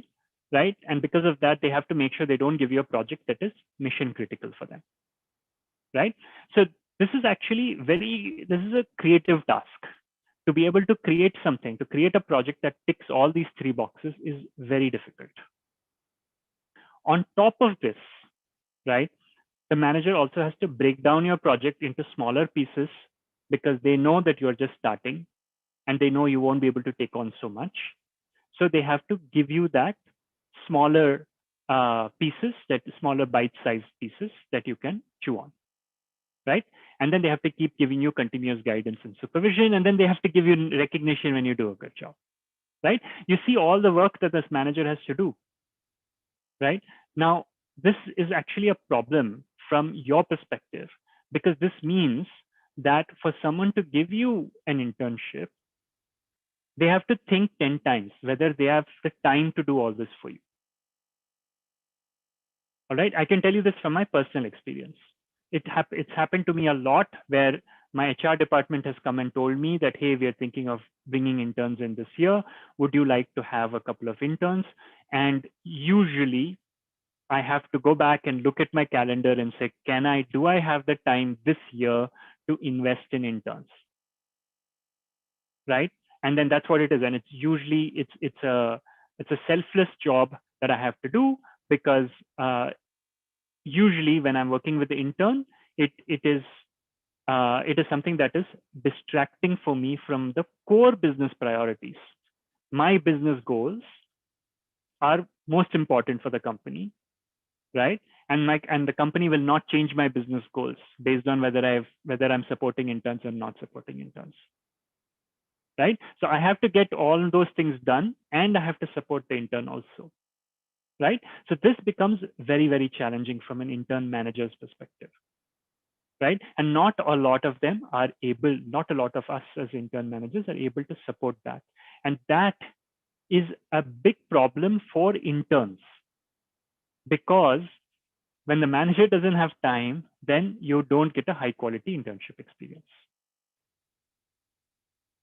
right? And because of that, they have to make sure they don't give you a project that is mission critical for them, right? So this is actually this is a creative task. To be able to create something, to create a project that ticks all these three boxes is very difficult. On top of this, right, the manager also has to break down your project into smaller pieces, because they know that you're just starting and they know you won't be able to take on so much. So they have to give you that smaller pieces, that smaller bite-sized pieces that you can chew on, right? And then they have to keep giving you continuous guidance and supervision, and then they have to give you recognition when you do a good job, right? You see all the work that this manager has to do, right? Now, this is actually a problem from your perspective, because this means that for someone to give you an internship, they have to think 10 times whether they have the time to do all this for you. All right, I can tell you this from my personal experience. It's happened to me a lot, where my HR department has come and told me that, hey, we are thinking of bringing interns in this year. Would you like to have a couple of interns? And usually I have to go back and look at my calendar and say, do I have the time this year to invest in interns? Right? And then that's what it is. And it's usually, it's a selfless job that I have to do, because usually when I'm working with the intern, it is something that is distracting for me from the core business priorities. My business goals are most important for the company, right? And the company will not change my business goals based on whether I'm supporting interns or not supporting interns, right? So I have to get all those things done, and I have to support the intern also, right? So this becomes very, very challenging from an intern manager's perspective, right? And not a lot of us as intern managers are able to support that. And that is a big problem for interns, because when the manager doesn't have time, then you don't get a high quality internship experience.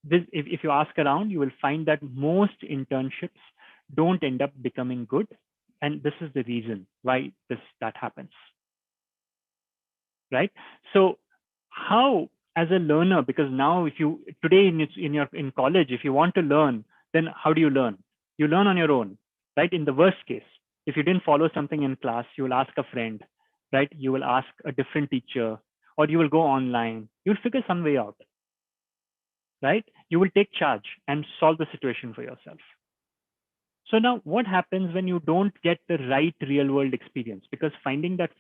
If you ask around, you will find that most internships don't end up becoming good. And this is the reason why that happens, right? So how, as a learner, because now today in college, if you want to learn, then how do you learn? You learn on your own, right? In the worst case, if you didn't follow something in class, you will ask a friend, right? You will ask a different teacher, or you will go online. You'll figure some way out, right? You will take charge and solve the situation for yourself. So now what happens when you don't get the right real world experience? Because finding that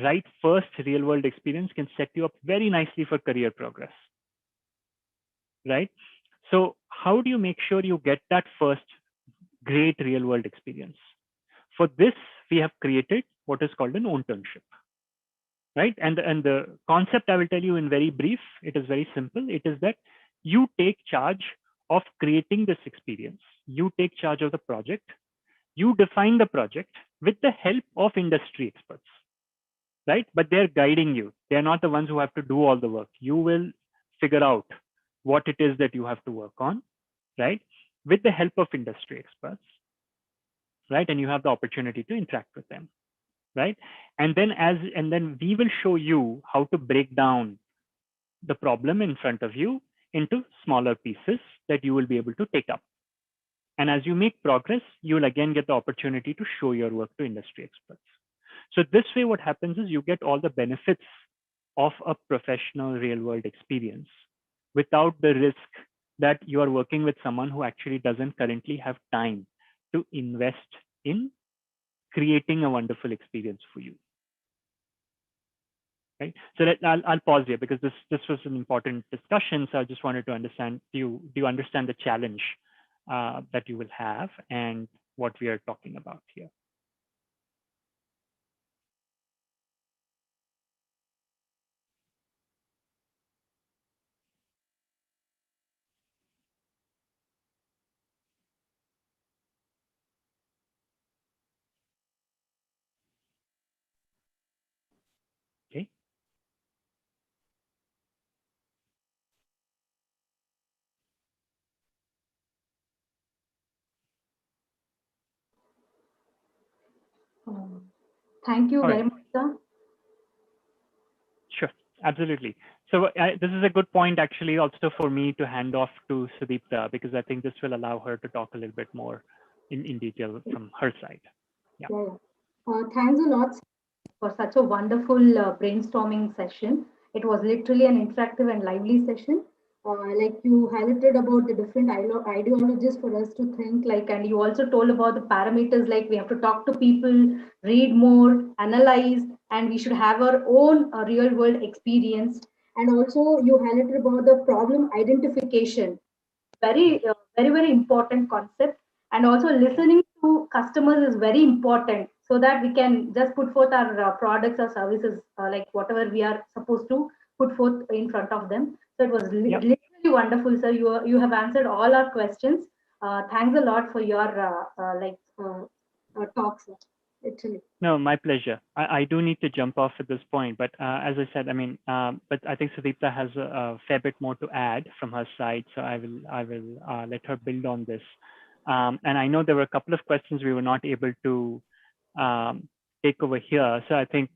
right first real world experience can set you up very nicely for career progress, right? So how do you make sure you get that first great real world experience? For this, we have created what is called an internship, right? And the concept I will tell you in very brief, it is very simple. It is that you take charge of creating this experience. You take charge of the project. You define the project with the help of industry experts, right? But they're guiding you. They're not the ones who have to do all the work. You will figure out what it is that you have to work on, right? With the help of industry experts, right? And you have the opportunity to interact with them, right? And then we will show you how to break down the problem in front of you into smaller pieces that you will be able to take up. And as you make progress, you will again get the opportunity to show your work to industry experts. So this way, what happens is you get all the benefits of a professional real world experience without the risk that you are working with someone who actually doesn't currently have time to invest in creating a wonderful experience for you. Right. So I'll pause here because this was an important discussion. So I just wanted to understand, do you understand the challenge that you will have and what we are talking about here? Okay. Thank you All very right. much, sir. Sure. Absolutely. So this is a good point actually also for me to hand off to Sudipta, because I think this will allow her to talk a little bit more in detail from her side. Yeah. Thanks a lot for such a wonderful brainstorming session. It was literally an interactive and lively session. Like you highlighted about the different ideologies for us to think like, and you also told about the parameters like we have to talk to people, read more, analyze, and we should have our own real world experience. And also you highlighted about the problem identification, very important concept. And also listening to customers is very important so that we can just put forth our products or services like whatever we are supposed to put forth in front of them. So it was literally wonderful, sir. You have answered all our questions. Thanks a lot for your talk, sir. Literally. No, my pleasure. I do need to jump off at this point, but as I said, I mean, but I think Sudipta has a fair bit more to add from her side, so I will let her build on this. And I know there were a couple of questions we were not able to take over here. So I think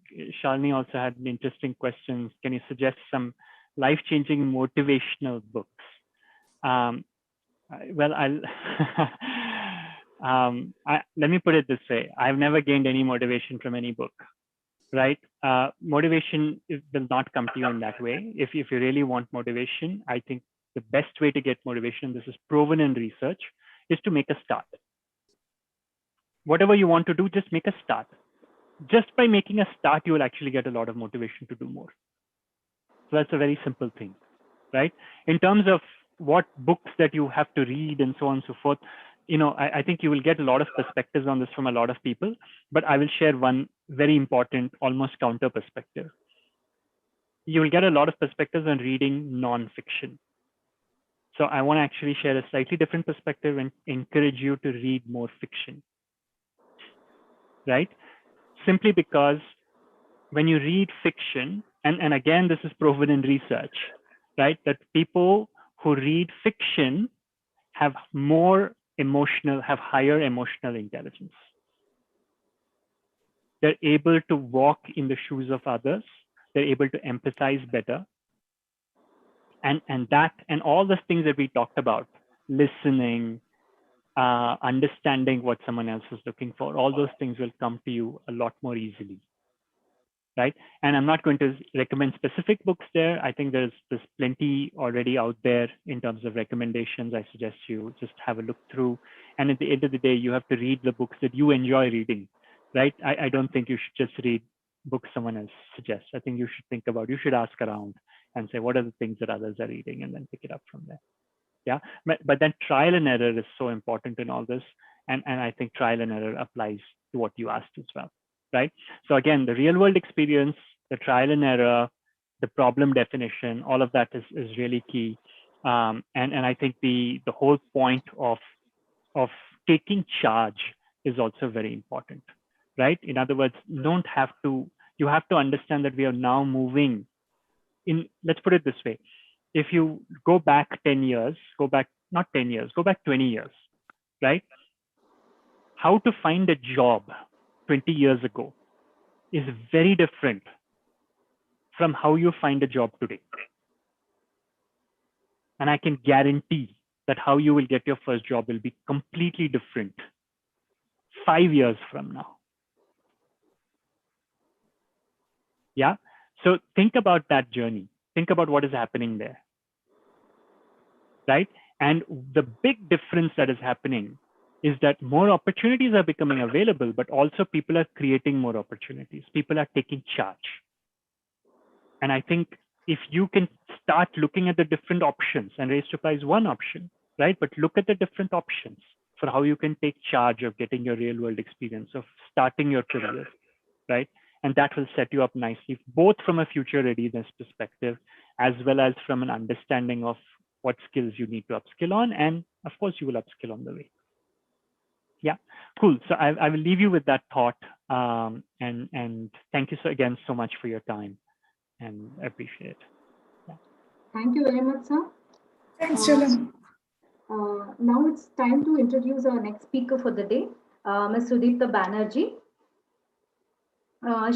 Shalini also had an interesting question. Can you suggest some life-changing motivational books? Well, let me put it this way. I've never gained any motivation from any book, right? Motivation will not come to you in that way. If you really want motivation, I think the best way to get motivation, this is proven in research, is to make a start. Whatever you want to do, just make a start. Just by making a start, you will actually get a lot of motivation to do more. So that's a very simple thing, right? In terms of what books that you have to read and so on and so forth, you know, I think you will get a lot of perspectives on this from a lot of people, but I will share one very important, almost counter perspective. You will get a lot of perspectives on reading nonfiction. So I want to actually share a slightly different perspective and encourage you to read more fiction, right? Simply because when you read fiction, and again, this is proven in research, right? That people who read fiction have higher emotional intelligence. They're able to walk in the shoes of others. They're able to empathize better. And all the things that we talked about, listening, understanding what someone else is looking for, all those things will come to you a lot more easily. right? And I'm not going to recommend specific books there. I think there's plenty already out there in terms of recommendations. I suggest you just have a look through. And at the end of the day, you have to read the books that you enjoy reading, right? I don't think you should just read books someone else suggests. I think you should think about, you should ask around and say, what are the things that others are reading, and then pick it up from there. Yeah, but then trial and error is so important in all this. And I think trial and error applies to what you asked as well, right? So again, the real world experience, the trial and error, the problem definition, all of that is really key. And I think the whole point of taking charge is also very important, right? In other words, you have to understand that we are now moving in, let's put it this way. If you go back 10 years, go back 20 years, right? How to find a job 20 years ago is very different from how you find a job today. And I can guarantee that how you will get your first job will be completely different 5 years from now. Yeah. So think about that journey. Think about what is happening there, right? And the big difference that is happening is that more opportunities are becoming available, but also people are creating more opportunities. People are taking charge. And I think if you can start looking at the different options, and raise to apply is one option, right? But look at the different options for how you can take charge of getting your real world experience, of starting your career, right? And that will set you up nicely, both from a future readiness perspective, as well as from an understanding of what skills you need to upskill on. And of course, you will upskill on the way. Yeah, cool. So I will leave you with that thought. And thank you again so much for your time, and I appreciate it. Yeah. Thank you very much, sir. Thanks, Chalam. Now it's time to introduce our next speaker for the day, Ms. Sudipta Banerjee.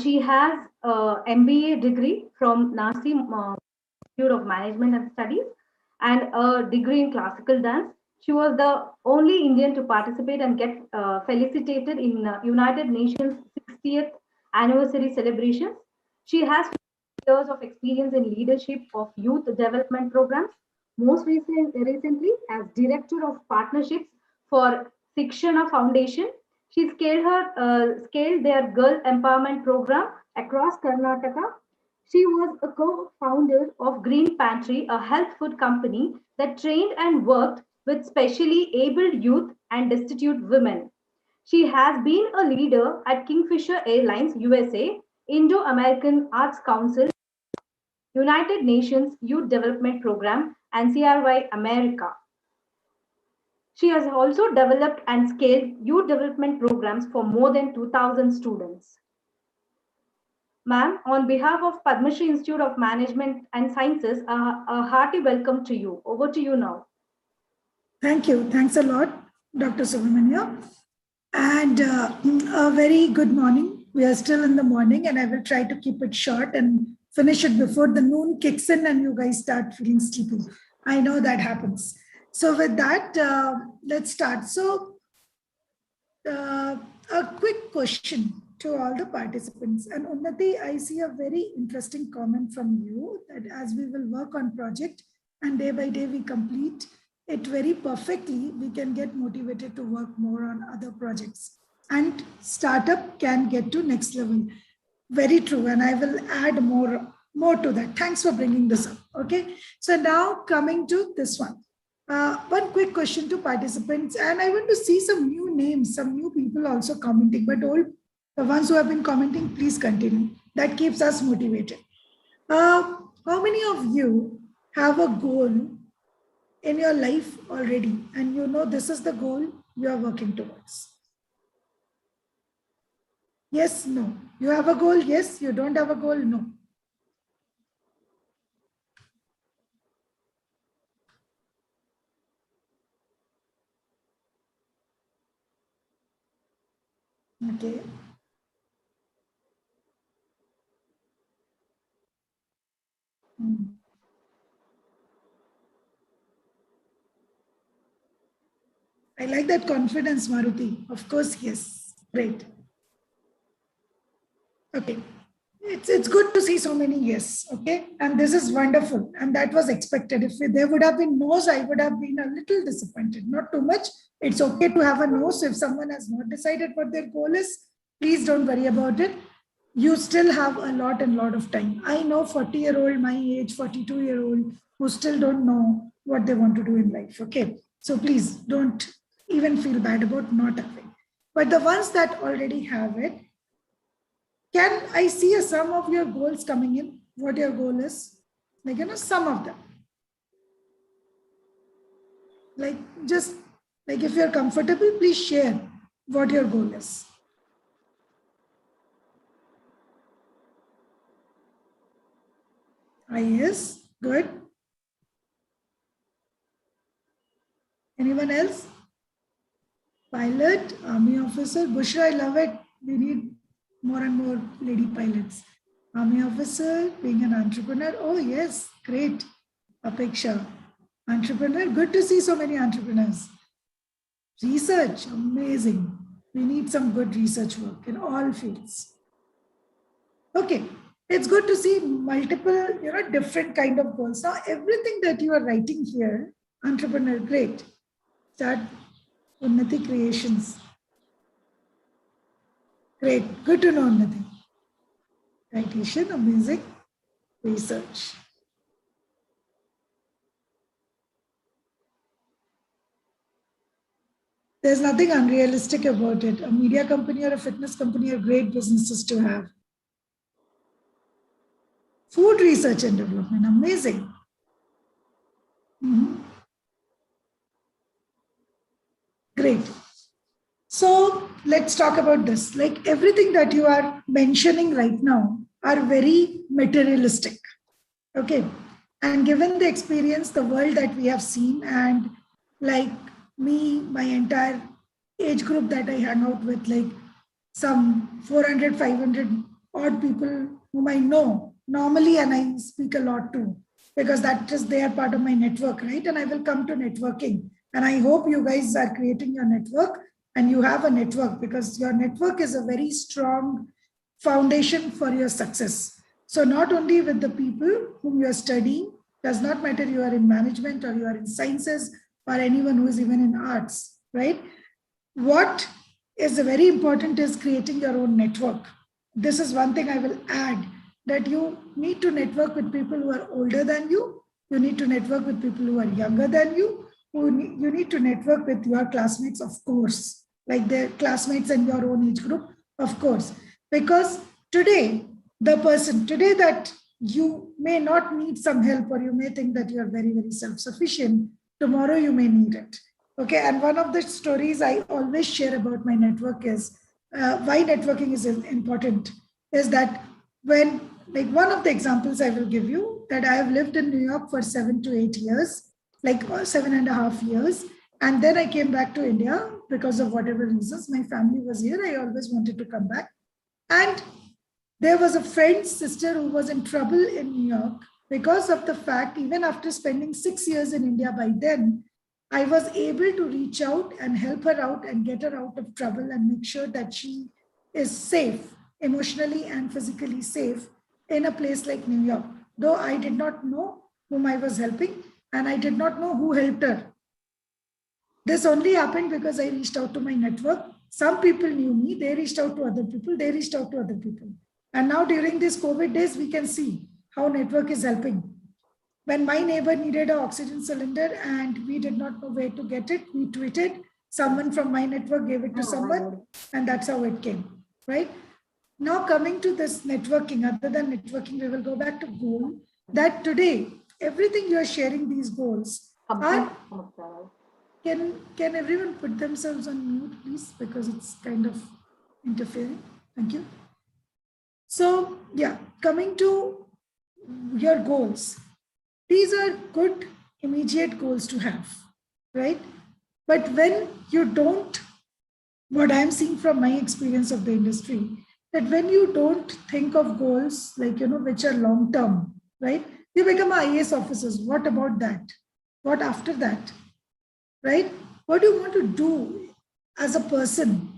She has an MBA degree from Nasi Institute of Management and Studies and a degree in classical dance. She was the only Indian to participate and get felicitated in United Nations 60th anniversary celebrations. She has years of experience in leadership of youth development programs, most recently as Director of Partnerships for Sikshana Foundation. She scaled their girl empowerment program across Karnataka. She was a co-founder of Green Pantry, a health food company that trained and worked with specially abled youth and destitute women. She has been a leader at Kingfisher Airlines USA, Indo-American Arts Council, United Nations Youth Development Program, and CRY America. She has also developed and scaled youth development programs for more than 2,000 students. Ma'am, on behalf of Padma Shri Institute of Management and Sciences, a hearty welcome to you. Over to you now. Thank you. Thanks a lot, Dr. Subramania. And a very good morning. We are still in the morning, and I will try to keep it short and finish it before the noon kicks in and you guys start feeling sleepy. I know that happens. So with that, let's start. So a quick question to all the participants. And Unnati, I see a very interesting comment from you that as we will work on project and day by day we complete it very perfectly, we can get motivated to work more on other projects and startup can get to next level. Very true. And I will add more to that. Thanks for bringing this up. Okay. So now coming to this one. One quick question to participants, and I want to see some new names, some new people also commenting, but all the ones who have been commenting, please continue. That keeps us motivated. How many of you have a goal in your life already, and you know this is the goal you are working towards? Yes, no. You have a goal? Yes. You don't have a goal? No. Okay. I like that confidence, Maruti. Of course, yes. Great. Okay. it's good to see so many yes, okay? And this is wonderful. And that was expected. If there would have been no's, I would have been a little disappointed. Not too much. It's okay to have a no. So if someone has not decided what their goal is, please don't worry about it. You still have a lot and lot of time. I know 40-year-old, my age, 42-year-old, who still don't know what they want to do in life, okay? So please don't even feel bad about not having. But the ones that already have it, can I see a sum of your goals coming in? What your goal is? Like, some of them. Like, just like if you're comfortable, please share what your goal is. IAS, good. Anyone else? Pilot, Army officer. Bushra, I love it. We need more and more lady pilots. Army officer, being an entrepreneur. Oh, yes, great. Apeksha, entrepreneur. Good to see so many entrepreneurs. Research, amazing. We need some good research work in all fields. Okay, it's good to see multiple, different kind of goals. Now, everything that you are writing here, entrepreneur, great. Start Unnati Creations. Great, good to know Unnati. Citation, amazing. Research. There's nothing unrealistic about it. A media company or a fitness company are great businesses to have. Food research and development, amazing. Great. So let's talk about this. Like everything that you are mentioning right now are very materialistic. Okay. And given the experience, the world that we have seen, and like me, my entire age group that I hang out with, like some 400, 500 odd people whom I know normally, and I speak a lot to, because that is they are part of my network, right? And I will come to networking. And I hope you guys are creating your network and you have a network, because your network is a very strong foundation for your success. So not only with the people whom you are studying, does not matter you are in management or you are in sciences or anyone who is even in arts, right? What is very important is creating your own network. This is one thing I will add, that you need to network with people who are older than you. You need to network with people who are younger than you. You need to network with your classmates, of course, like their classmates and your own age group, of course. Because today, the person, today that you may not need some help, or you may think that you are very, very self-sufficient, tomorrow you may need it. Okay, and one of the stories I always share about my network is why networking is important, is that when, like one of the examples I will give you, that I have lived in New York for 7 to 8 years, like 7.5 years. And then I came back to India because of whatever reasons. My family was here. I always wanted to come back. And there was a friend's sister who was in trouble in New York because of the fact, even after spending 6 years in India by then, I was able to reach out and help her out and get her out of trouble and make sure that she is safe, emotionally and physically safe in a place like New York. Though I did not know whom I was helping and I did not know who helped her. This only happened because I reached out to my network. Some people knew me, they reached out to other people, they reached out to other people. And now during these COVID days, we can see how network is helping. When my neighbor needed an oxygen cylinder and we did not know where to get it, we tweeted, someone from my network gave it to someone, and that's how it came, right? Now coming to this networking, other than networking, we will go back to goal, that today, everything you are sharing these goals are, can everyone put themselves on mute, please? Because it's kind of interfering. Thank you. So yeah, coming to your goals. These are good immediate goals to have, right? But when you don't, what I'm seeing from my experience of the industry, that when you don't think of goals like, which are long term, right? You become IAS officers. What about that? What after that, right? What do you want to do as a person?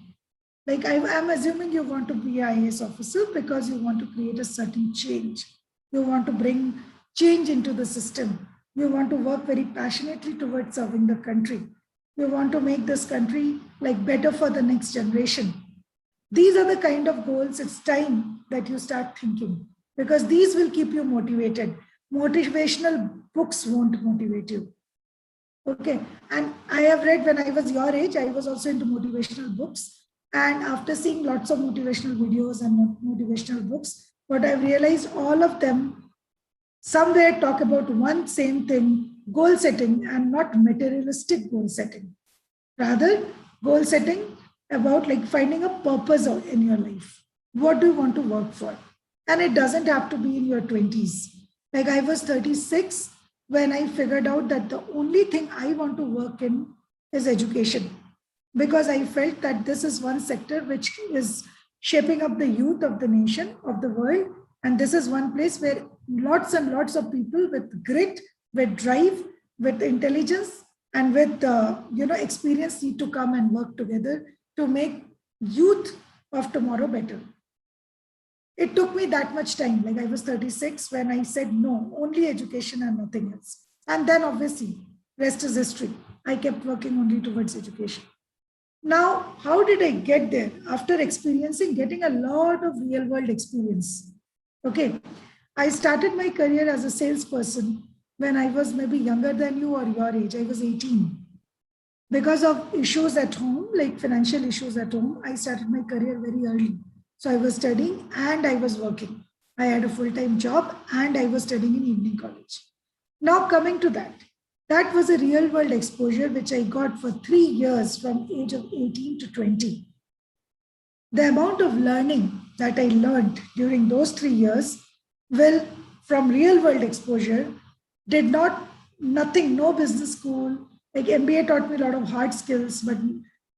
Like I'm assuming you want to be an IAS officer because you want to create a certain change. You want to bring change into the system. You want to work very passionately towards serving the country. You want to make this country like better for the next generation. These are the kind of goals. It's time that you start thinking, because these will keep you motivated. Motivational books won't motivate you. Okay. And I have read, when I was your age, I was also into motivational books. And after seeing lots of motivational videos and motivational books, what I've realized, all of them somewhere talk about one same thing: goal setting, and not materialistic goal setting. Rather, goal setting about like finding a purpose in your life. What do you want to work for? And it doesn't have to be in your 20s. Like I was 36 when I figured out that the only thing I want to work in is education, because I felt that this is one sector which is shaping up the youth of the nation, of the world. And this is one place where lots and lots of people with grit, with drive, with intelligence, and with experience need to come and work together to make youth of tomorrow better. It took me that much time. Like I was 36 when I said no, only education and nothing else. And then obviously, rest is history. I kept working only towards education. Now, how did I get there? After getting a lot of real world experience. Okay, I started my career as a salesperson when I was maybe younger than you or your age. I was 18. Because of issues at home, like financial issues at home, I started my career very early. So I was studying and I was working. I had a full-time job and I was studying in evening college. Now coming to that was a real world exposure which I got for 3 years from age of 18 to 20. The amount of learning that I learned during those 3 years, well, from real world exposure, no business school, like MBA taught me a lot of hard skills, but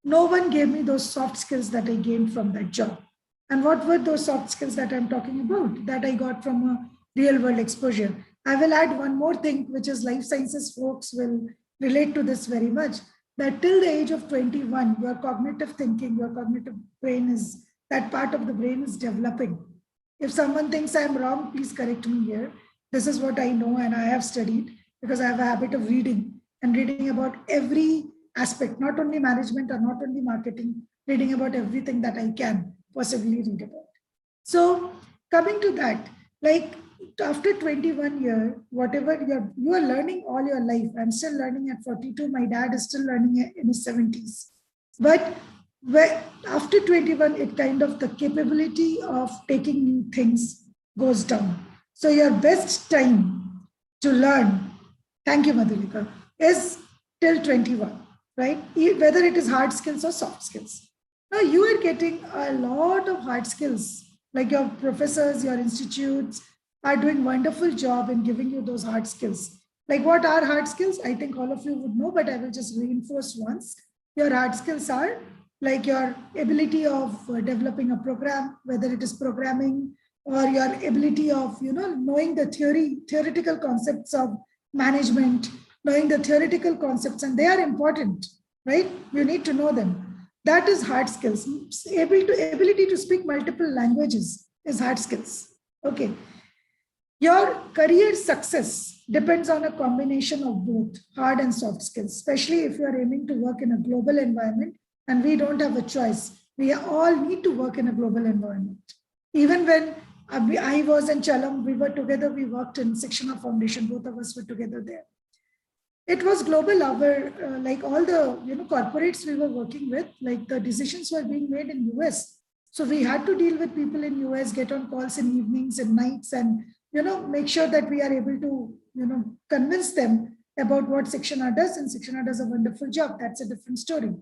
no one gave me those soft skills that I gained from that job. And what were those soft skills that I'm talking about that I got from a real world exposure? I will add one more thing, which is life sciences folks will relate to this very much, that till the age of 21, your cognitive thinking, your cognitive brain is, that part of the brain is developing. If someone thinks I'm wrong, please correct me here. This is what I know and I have studied, because I have a habit of reading about every aspect, not only management or not only marketing, reading about everything that I can possibly read about. So coming to that, like after 21 years, whatever you are learning all your life. I'm still learning at 42. My dad is still learning in his 70s. But after 21, it kind of, the capability of taking new things goes down. So your best time to learn, thank you, Madhulika, is till 21, right? Whether it is hard skills or soft skills. Now you are getting a lot of hard skills, like your professors, your institutes are doing wonderful job in giving you those hard skills. Like what are hard skills? I think all of you would know, but I will just reinforce once. Your hard skills are like your ability of developing a program, whether it is programming, or your ability of, knowing the theoretical concepts of management, knowing the theoretical concepts, and they are important, right? You need to know them. That is hard skills. Ability to speak multiple languages is hard skills. Okay. Your career success depends on a combination of both hard and soft skills, especially if you are aiming to work in a global environment and we don't have a choice. We all need to work in a global environment. Even when I was in Chalam, we were together, we worked in Shikshana Foundation, both of us were together there. It was global. Like all the corporates we were working with, like the decisions were being made in US. So we had to deal with people in US, get on calls in evenings and nights, and make sure that we are able to convince them about what Shikshana does, and Shikshana does a wonderful job. That's a different story.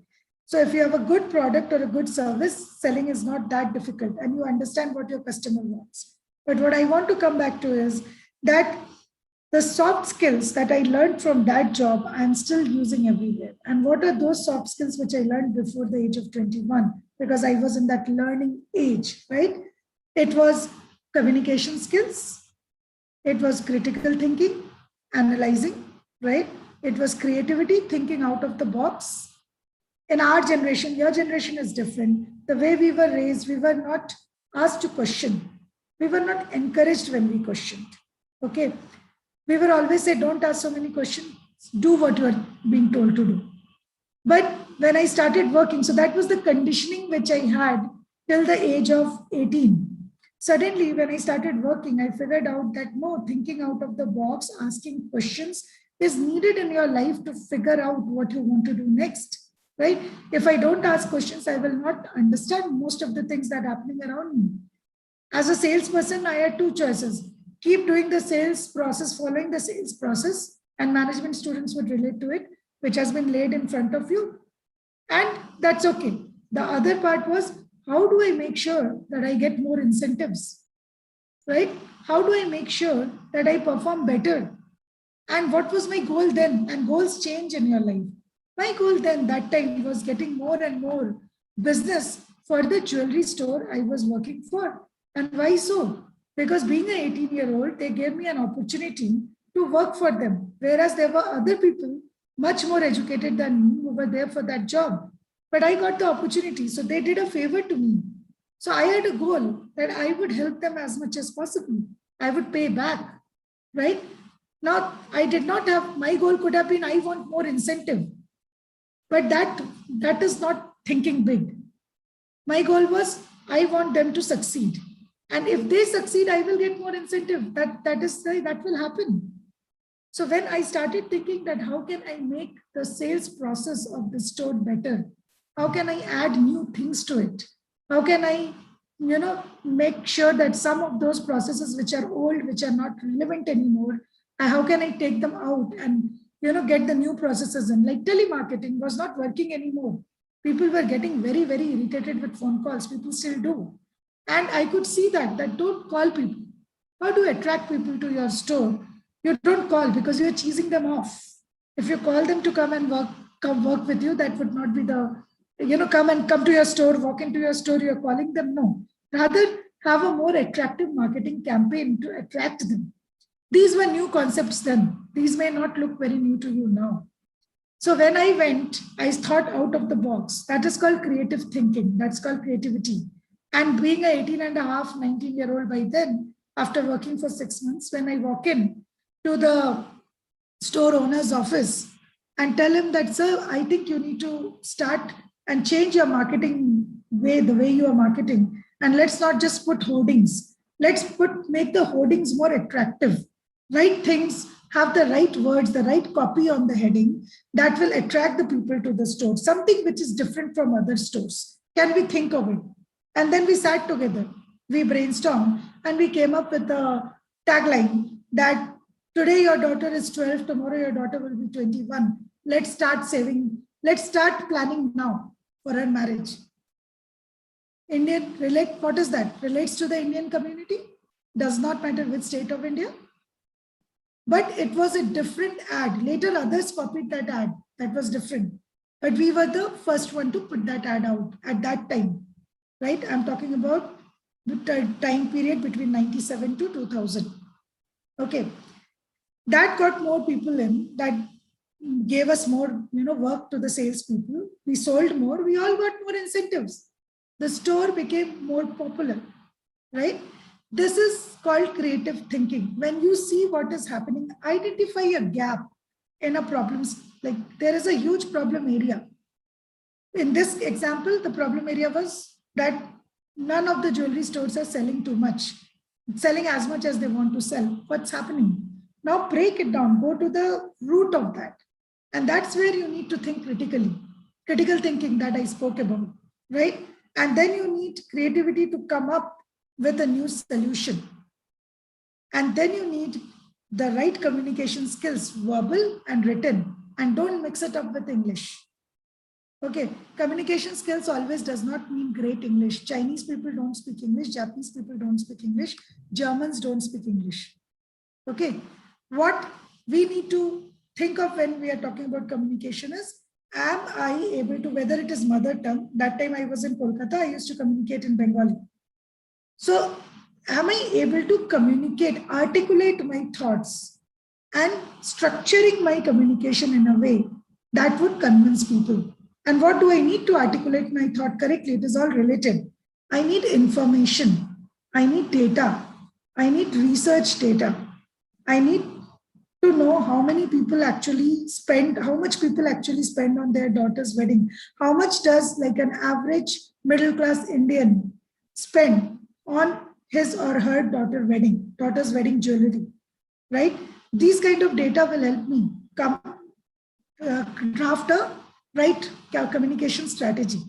So if you have a good product or a good service, selling is not that difficult, and you understand what your customer wants. But what I want to come back to is that the soft skills that I learned from that job, I'm still using everywhere. And what are those soft skills which I learned before the age of 21? Because I was in that learning age, right? It was communication skills. It was critical thinking, analyzing, right? It was creativity, thinking out of the box. in our generation, your generation is different. The way we were raised, we were not asked to question. We were not encouraged when we questioned. Okay. We were always say, don't ask so many questions. Do what you are being told to do. But when I started working, so that was the conditioning which I had till the age of 18. Suddenly, when I started working, I figured out that no, thinking out of the box, asking questions is needed in your life to figure out what you want to do next, right? If I don't ask questions, I will not understand most of the things that are happening around me. As a salesperson, I had two choices. Keep doing the sales process, following the sales process, and management students would relate to it, which has been laid in front of you. And that's okay. The other part was, how do I make sure that I get more incentives, right? How do I make sure that I perform better? And what was my goal then? And goals change in your life. My goal then that time was getting more and more business for the jewelry store I was working for. And why so? Because being an 18-year-old, they gave me an opportunity to work for them. Whereas there were other people much more educated than me who were there for that job. But I got the opportunity. So they did a favor to me. So I had a goal that I would help them as much as possible. I would pay back, right? Now, I did not have, my goal could have been, I want more incentive. But that is not thinking big. My goal was, I want them to succeed. And if they succeed, I will get more incentive. That will happen. So when I started thinking that how can I make the sales process of the store better? How can I add new things to it? How can I, make sure that some of those processes which are old, which are not relevant anymore, how can I take them out and, get the new processes in? Like telemarketing was not working anymore. People were getting very, very irritated with phone calls. People still do. And I could see that don't call people. How do you attract people to your store? You don't call because you're cheesing them off. If you call them to come work with you, that would not be the, come to your store, walk into your store, you're calling them. No. Rather, have a more attractive marketing campaign to attract them. These were new concepts then. These may not look very new to you now. So when I went, I thought out of the box. That is called creative thinking. That's called creativity. And being an 18 and a half, 19-year-old by then, after working for 6 months, when I walk in to the store owner's office and tell him that, sir, I think you need to start and change your marketing way, the way you are marketing. And let's not just put hoardings. Let's make the hoardings more attractive. Right things, have the right words, the right copy on the heading that will attract the people to the store. Something which is different from other stores. Can we think of it? And then we sat together, we brainstormed, and we came up with a tagline that today your daughter is 12, tomorrow your daughter will be 21. Let's start saving, let's start planning now for her marriage. What is that? Relates to the Indian community, does not matter which state of India. But it was a different ad. Later others copied that ad, that was different. But we were the first one to put that ad out at that time. Right? I'm talking about the time period between 97 to 2000. Okay. That got more people in, that gave us more, work to the salespeople. We sold more, we all got more incentives. The store became more popular, right? This is called creative thinking. When you see what is happening, identify a gap in a problem. Like there is a huge problem area. In this example, the problem area was that none of the jewelry stores are selling too much, selling as much as they want to sell. What's happening? Now break it down, go to the root of that. And that's where you need to think critically. Critical thinking that I spoke about, right? And then you need creativity to come up with a new solution. And then you need the right communication skills, verbal and written, and don't mix it up with English. Okay, communication skills always does not mean great English. Chinese people don't speak English, Japanese people don't speak English, Germans don't speak English. Okay, what we need to think of when we are talking about communication is, am I able to, whether it is mother tongue, that time I was in Kolkata, I used to communicate in Bengali. So am I able to communicate, articulate my thoughts and structuring my communication in a way that would convince people? And what do I need to articulate my thought correctly? It is all related. I need information. I need data. I need research data. I need to know how much people actually spend on their daughter's wedding. How much does like an average middle class Indian spend on his or her daughter's wedding jewelry, right? These kind of data will help me draft a right communication strategy.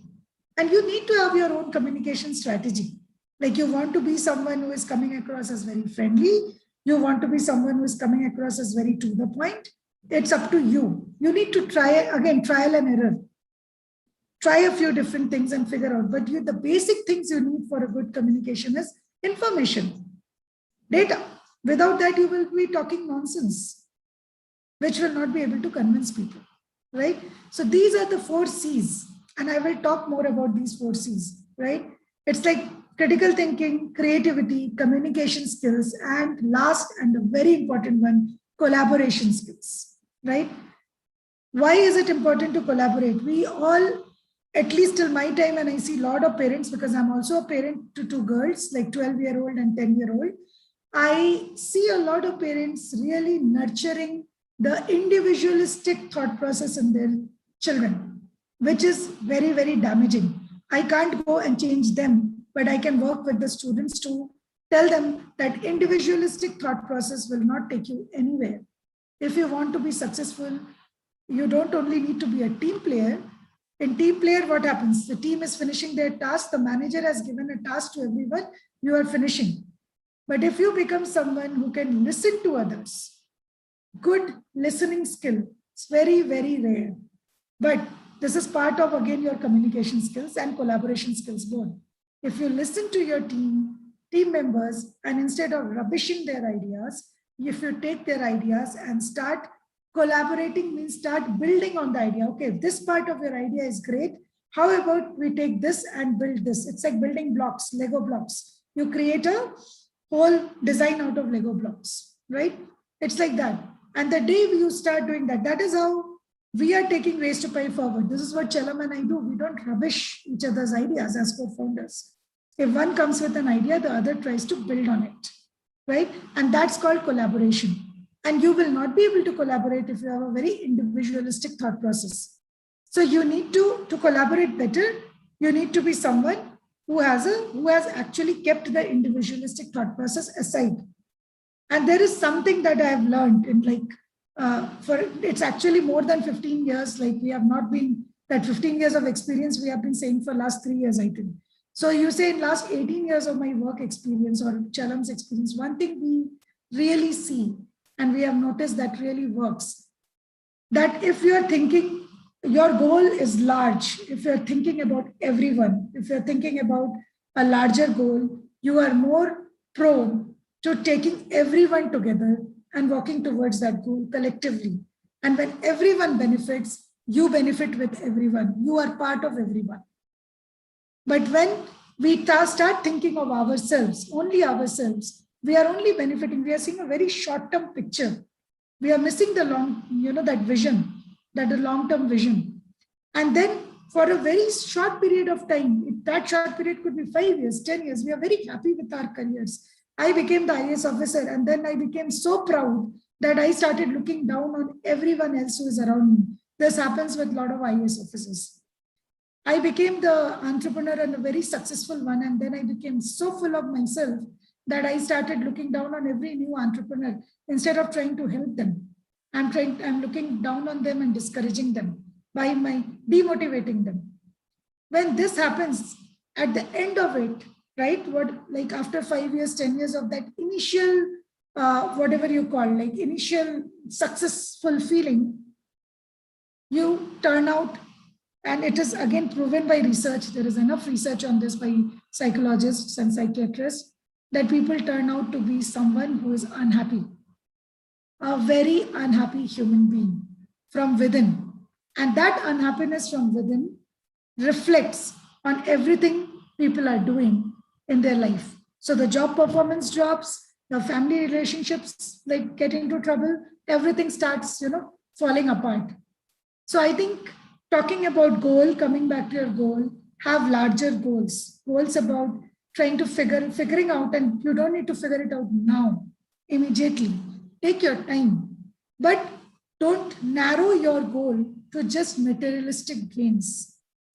And you need to have your own communication strategy. Like you want to be someone who is coming across as very friendly. You want to be someone who is coming across as very to the point. It's up to you. You need to try, again, trial and error. Try a few different things and figure out. But the basic things you need for a good communication is information, data. Without that, you will be talking nonsense, which will not be able to convince people, right? So these are the 4 C's. And I will talk more about these 4 C's, right? It's like critical thinking, creativity, communication skills, and last and a very important one, collaboration skills, right? Why is it important to collaborate? We all, at least till my time, and I see a lot of parents, because I'm also a parent to 2 girls, like 12-year-old and 10-year-old. I see a lot of parents really nurturing the individualistic thought process in their children, which is very, very damaging. I can't go and change them, but I can work with the students to tell them that individualistic thought process will not take you anywhere. If you want to be successful, you don't only need to be a team player. In team player, what happens? The team is finishing their task. The manager has given a task to everyone. You are finishing. But if you become someone who can listen to others, good listening skill, it's very, very rare. But this is part of, again, your communication skills and collaboration skills both. If you listen to your team members, and instead of rubbishing their ideas, if you take their ideas and start collaborating, means start building on the idea. Okay, this part of your idea is great. How about we take this and build this? It's like building blocks, Lego blocks. You create a whole design out of Lego blocks, right? It's like that. And the day you start doing that, that is how we are taking Race to Pi forward. This is what Chalam and I do. We don't rubbish each other's ideas as co-founders. If one comes with an idea, the other tries to build on it, right? And that's called collaboration. And you will not be able to collaborate if you have a very individualistic thought process. So you need to collaborate better. You need to be someone who has actually kept the individualistic thought process aside. And there is something that I have learned in it's actually more than 15 years. Like we have not been, that 15 years of experience we have been saying for last 3 years, I think. So you say in last 18 years of my work experience or Chalam's experience, one thing we really see, and we have noticed that really works, that if you are thinking, your goal is large, if you're thinking about everyone, if you're thinking about a larger goal, you are more prone to taking everyone together and walking towards that goal collectively. And when everyone benefits, you benefit with everyone. You are part of everyone. But when we start thinking of ourselves, only ourselves, we are only benefiting. We are seeing a very short-term picture. We are missing the that vision, that the long-term vision. And then for a very short period of time, that short period could be 5 years, 10 years, we are very happy with our careers. I became the IAS officer, and then I became so proud that I started looking down on everyone else who is around me. This happens with a lot of IAS officers. I became the entrepreneur and a very successful one, and then I became so full of myself that I started looking down on every new entrepreneur. Instead of trying to help them, I'm looking down on them and discouraging them by my demotivating them. When this happens, at the end of it, right, like after 5 years, 10 years of that initial, whatever you call, like initial successful feeling, you turn out, and it is again proven by research, there is enough research on this by psychologists and psychiatrists, that people turn out to be someone who is unhappy, a very unhappy human being from within. And that unhappiness from within reflects on everything people are doing in their life. So the job performance drops, the family relationships get into trouble, everything starts, falling apart. So I think talking about goal, coming back to your goal, have larger goals. Goals about trying to figuring out, and you don't need to figure it out now, immediately. Take your time, but don't narrow your goal to just materialistic gains.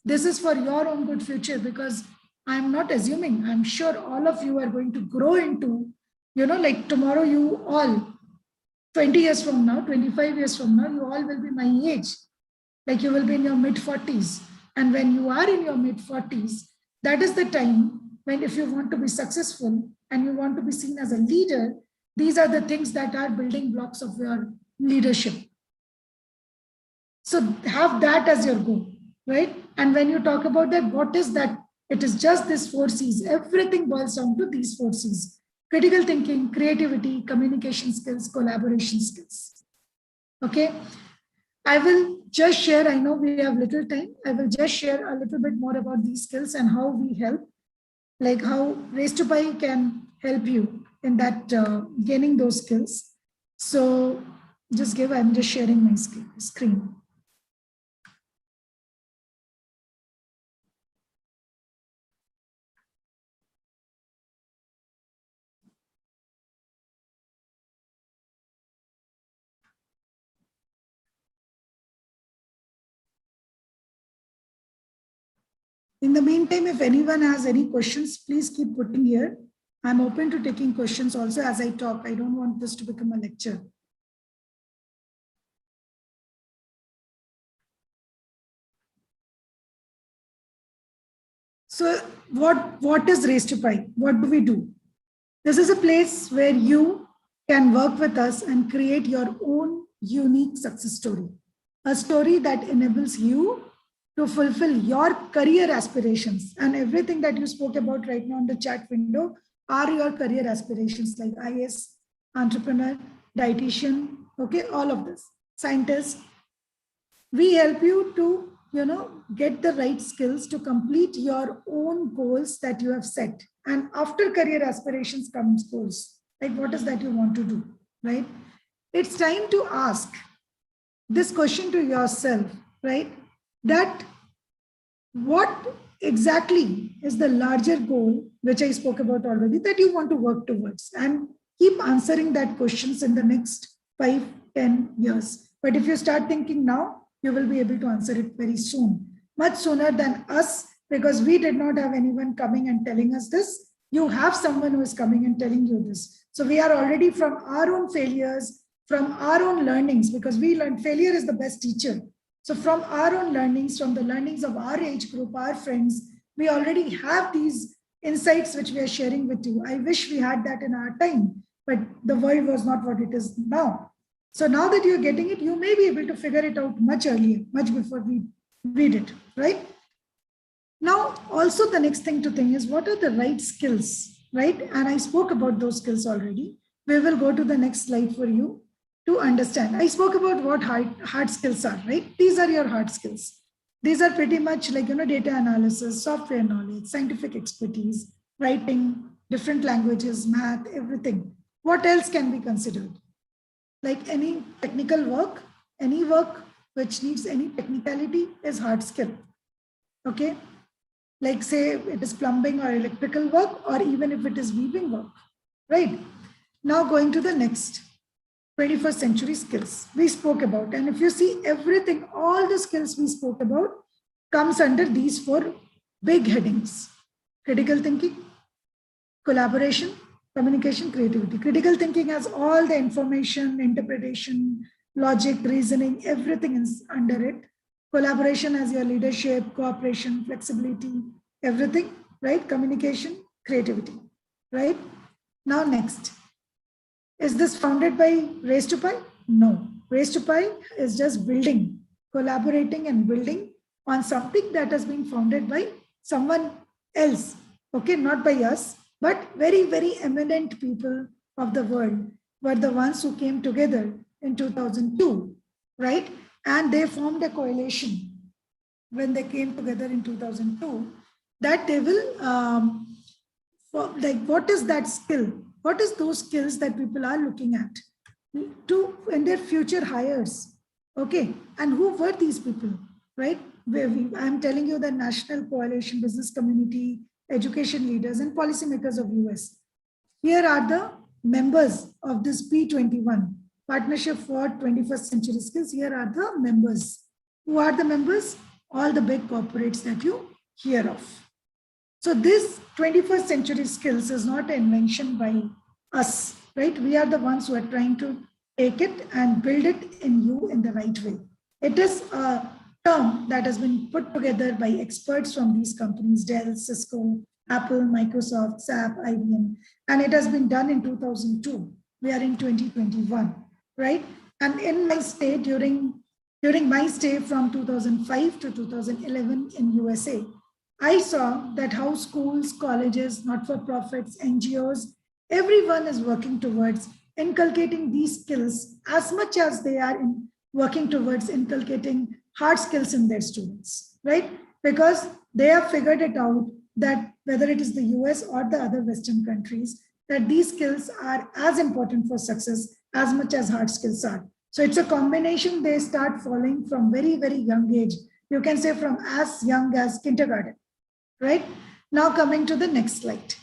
This is for your own good future, because I'm not assuming, I'm sure all of you are going to grow into, like tomorrow you all, 20 years from now, 25 years from now, you all will be my age. Like you will be in your mid 40s. And when you are in your mid 40s, that is the time when, if you want to be successful and you want to be seen as a leader, these are the things that are building blocks of your leadership. So have that as your goal, right? And when you talk about that, what is that? It is just these 4 C's. Everything boils down to these 4 C's: critical thinking, creativity, communication skills, collaboration skills. Okay. I will just share, I know we have little time. I will just share a little bit more about these skills and how we help, like how Race to Pi can help you in that gaining those skills. So I'm just sharing my screen. In the meantime, if anyone has any questions, please keep putting here. I'm open to taking questions also as I talk. I don't want this to become a lecture. So what is Race to Pi? What do we do? This is a place where you can work with us and create your own unique success story. A story that enables you to fulfill your career aspirations, and everything that you spoke about right now in the chat window are your career aspirations, like IS, entrepreneur, dietitian, okay, all of this, scientist. We help you to, get the right skills to complete your own goals that you have set. And after career aspirations comes goals, like what is that you want to do, right? It's time to ask this question to yourself, right? That what exactly is the larger goal, which I spoke about already, that you want to work towards, and keep answering that questions in the next 5-10 years. But if you start thinking now, you will be able to answer it very soon, much sooner than us, because we did not have anyone coming and telling us this. You have someone who is coming and telling you this. So we are already, from our own failures, from our own learnings, because we learned failure is the best teacher. So from our own learnings, from the learnings of our age group, our friends, we already have these insights which we are sharing with you. I wish we had that in our time, but the world was not what it is now. So now that you're getting it, you may be able to figure it out much earlier, much before we did, right? Now, also the next thing to think is, what are the right skills, right? And I spoke about those skills already. We will go to the next slide for you to understand. I spoke about what hard skills are, right? These are your hard skills. These are pretty much like, data analysis, software knowledge, scientific expertise, writing, different languages, math, everything. What else can be considered? Like any technical work, any work which needs any technicality is hard skill. Okay. Like say it is plumbing or electrical work, or even if it is weaving work, right? Now going to the next 21st century skills we spoke about. And if you see everything, all the skills we spoke about comes under these 4 big headings: critical thinking, collaboration, communication, creativity. Critical thinking has all the information, interpretation, logic, reasoning, everything is under it. Collaboration has your leadership, cooperation, flexibility, everything, right? Communication, creativity, right? Now next, is this founded by Race to Pi? No. Race to Pi is just building, collaborating and building on something that has been founded by someone else, okay? Not by us, but very, very eminent people of the world were the ones who came together in 2002, right? And they formed a coalition when they came together in 2002, that they will, like, what is that skill? What is those skills that people are looking at to in their future hires? Okay, and who were these people? right? I'm telling you the National Coalition, Business Community, Education Leaders, and Policymakers of US. Here are the members of this P21, Partnership for 21st Century Skills. Here are the members. Who are the members? All the big corporates that you hear of. So this 21st century skills is not an invention by us, right? We are the ones who are trying to take it and build it in you in the right way. It is a term that has been put together by experts from these companies, Dell, Cisco, Apple, Microsoft, SAP, IBM, and it has been done in 2002. We are in 2021, right? And in my stay, during my stay from 2005 to 2011 in USA, I saw that how schools, colleges, not-for-profits, NGOs, everyone is working towards inculcating these skills as much as they are working towards inculcating hard skills in their students, right? Because they have figured it out that whether it is the US or the other Western countries, that these skills are as important for success as much as hard skills are. So it's a combination they start following from very, very young age. You can say from as young as kindergarten, right? Now coming to the next slide.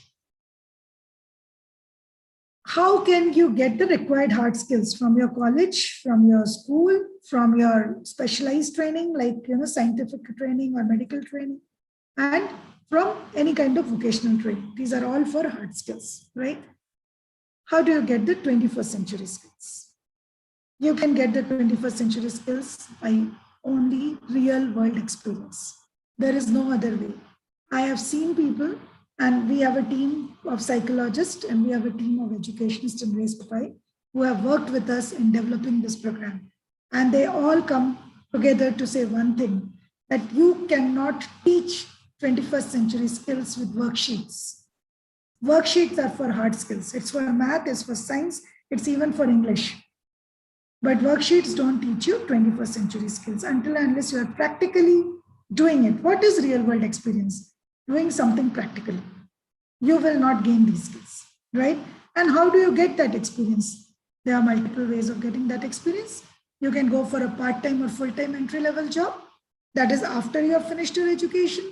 How can you get the required hard skills from your college, from your school, from your specialized training, like scientific training or medical training, and from any kind of vocational training? These are all for hard skills, right? How do you get the 21st century skills? You can get the 21st century skills by only real world experience. There is no other way. I have seen people, and we have a team of psychologists and we have a team of educationists in Raspberry who have worked with us in developing this program. And they all come together to say one thing, that you cannot teach 21st century skills with worksheets. Worksheets are for hard skills. It's for math, it's for science, it's even for English. But worksheets don't teach you 21st century skills until and unless you are practically doing it. What is real world experience? Doing something practically. You will not gain these skills, right? And how do you get that experience? There are multiple ways of getting that experience. You can go for a part-time or full-time entry-level job. That is after you have finished your education.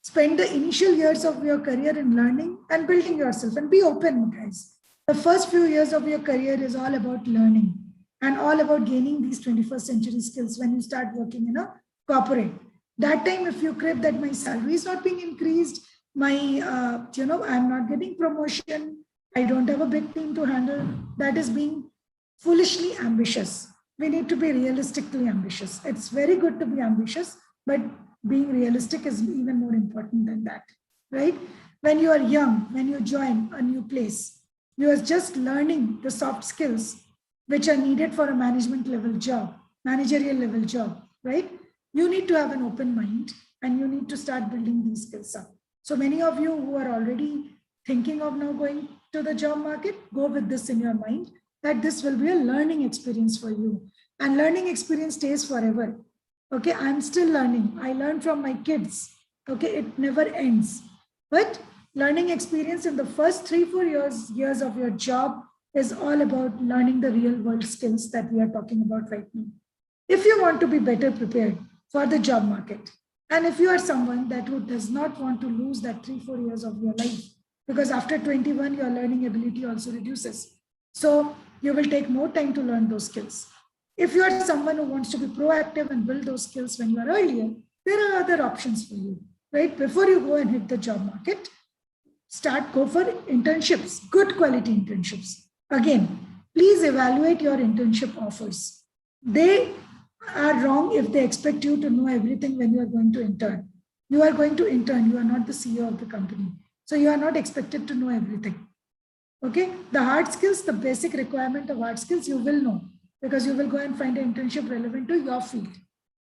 Spend the initial years of your career in learning and building yourself, and be open, guys. The first few years of your career is all about learning and all about gaining these 21st century skills when you start working in a corporate. That time, if you crave that my salary is not being increased, I'm not getting promotion, I don't have a big team to handle, that is being foolishly ambitious. We need to be realistically ambitious. It's very good to be ambitious, but being realistic is even more important than that, right? When you are young, when you join a new place, you are just learning the soft skills which are needed for a management level job, managerial level job, right? You need to have an open mind and you need to start building these skills up. So many of you who are already thinking of now going to the job market, go with this in your mind, that this will be a learning experience for you. And learning experience stays forever. Okay, I'm still learning. I learn from my kids. Okay, it never ends. But learning experience in the first 3-4 years of your job is all about learning the real world skills that we are talking about right now. If you want to be better prepared for the job market, and if you are someone that who does not want to lose that 3-4 years of your life, because after 21, your learning ability also reduces. So you will take more time to learn those skills. If you are someone who wants to be proactive and build those skills when you are earlier, there are other options for you, right? Before you go and hit the job market, go for internships, good quality internships. Again, please evaluate your internship offers. They are wrong if they expect you to know everything when you are going to intern. You are going to intern, you are not the CEO of the company. So you are not expected to know everything. Okay, the hard skills, the basic requirement of hard skills, you will know because you will go and find an internship relevant to your field,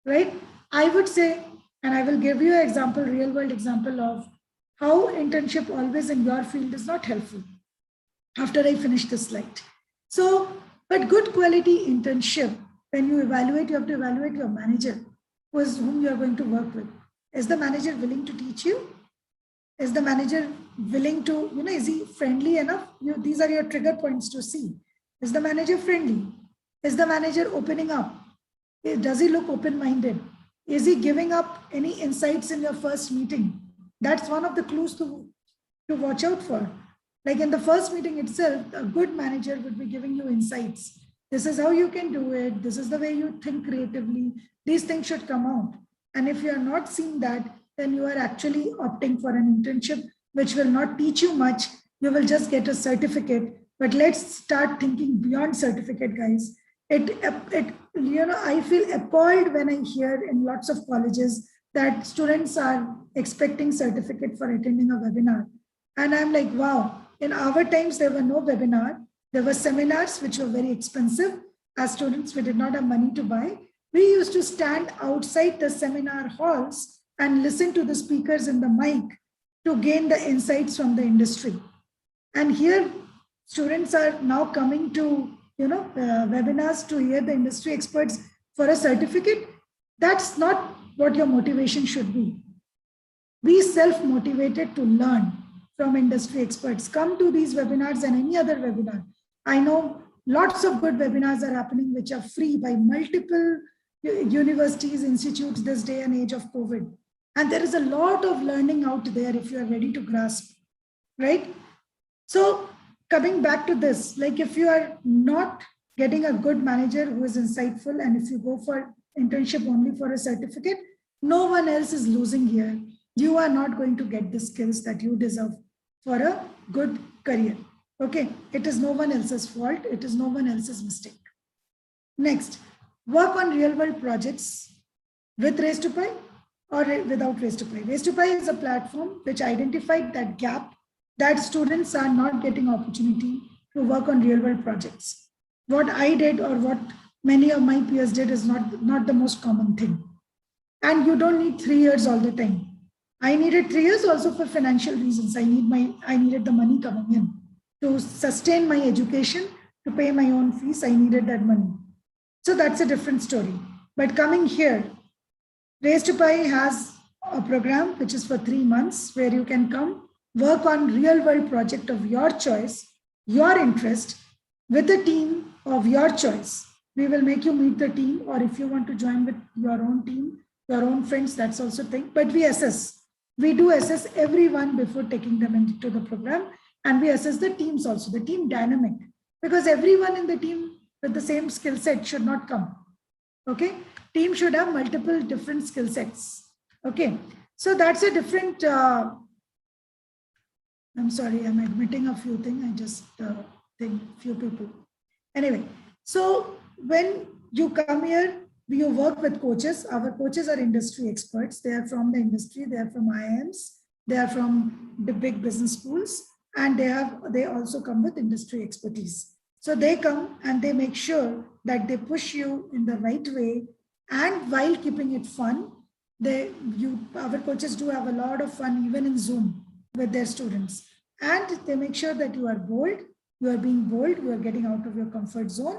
right? I would say, and I will give you an example, real world example of how internship always in your field is not helpful after I finish this slide. So, but good quality internship, when you evaluate, you have to evaluate your manager, whom you are going to work with. Is the manager willing to teach you? Is the manager willing to, is he friendly enough? These are your trigger points to see. Is the manager friendly? Is the manager opening up? Does he look open-minded? Is he giving up any insights in your first meeting? That's one of the clues to watch out for. Like in the first meeting itself, a good manager would be giving you insights. This is how you can do it. This is the way you think creatively. These things should come out. And if you are not seeing that, then you are actually opting for an internship, which will not teach you much. You will just get a certificate. But let's start thinking beyond certificate, guys. I feel appalled when I hear in lots of colleges that students are expecting certificate for attending a webinar. And I'm like, wow, in our times, there were no webinar. There were seminars, which were very expensive. As students, we did not have money to buy. We used to stand outside the seminar halls and listen to the speakers in the mic to gain the insights from the industry. And here, students are now coming to webinars to hear the industry experts for a certificate. That's not what your motivation should be. Be self-motivated to learn from industry experts. Come to these webinars and any other webinar. I know lots of good webinars are happening which are free by multiple universities, institutes this day and age of COVID. And there is a lot of learning out there if you are ready to grasp, right? So coming back to this, like if you are not getting a good manager who is insightful, and if you go for internship only for a certificate, no one else is losing here. You are not going to get the skills that you deserve for a good career. Okay, it is no one else's fault. It is no one else's mistake. Next, work on real world projects with Race to Pi or without Race to Pi. Race to Pi is a platform which identified that gap that students are not getting opportunity to work on real world projects. What I did or what many of my peers did is not the most common thing. And you don't need 3 years all the time. I needed 3 years also for financial reasons. I needed the money coming in to sustain my education, to pay my own fees. I needed that money. So that's a different story. But coming here, Race to Pi has a program which is for 3 months where you can come work on real world project of your choice, your interest, with a team of your choice. We will make you meet the team, or if you want to join with your own team, your own friends, that's also thing. But we assess. We do assess everyone before taking them into the program, and we assess the teams also, the team dynamic, because everyone in the team with the same skill set should not come. Okay, team should have multiple different skill sets. Okay, so that's a different. I'm sorry, I'm admitting a few things. I just think few people. Anyway, so when you come here, you work with coaches. Our coaches are industry experts. They are from the industry. They are from IIMs. They are from the big business schools, and they also come with industry expertise. So they come and they make sure that they push you in the right way, and while keeping it fun. Our coaches do have a lot of fun even in Zoom with their students, and they make sure that you are bold, you are being bold, you are getting out of your comfort zone,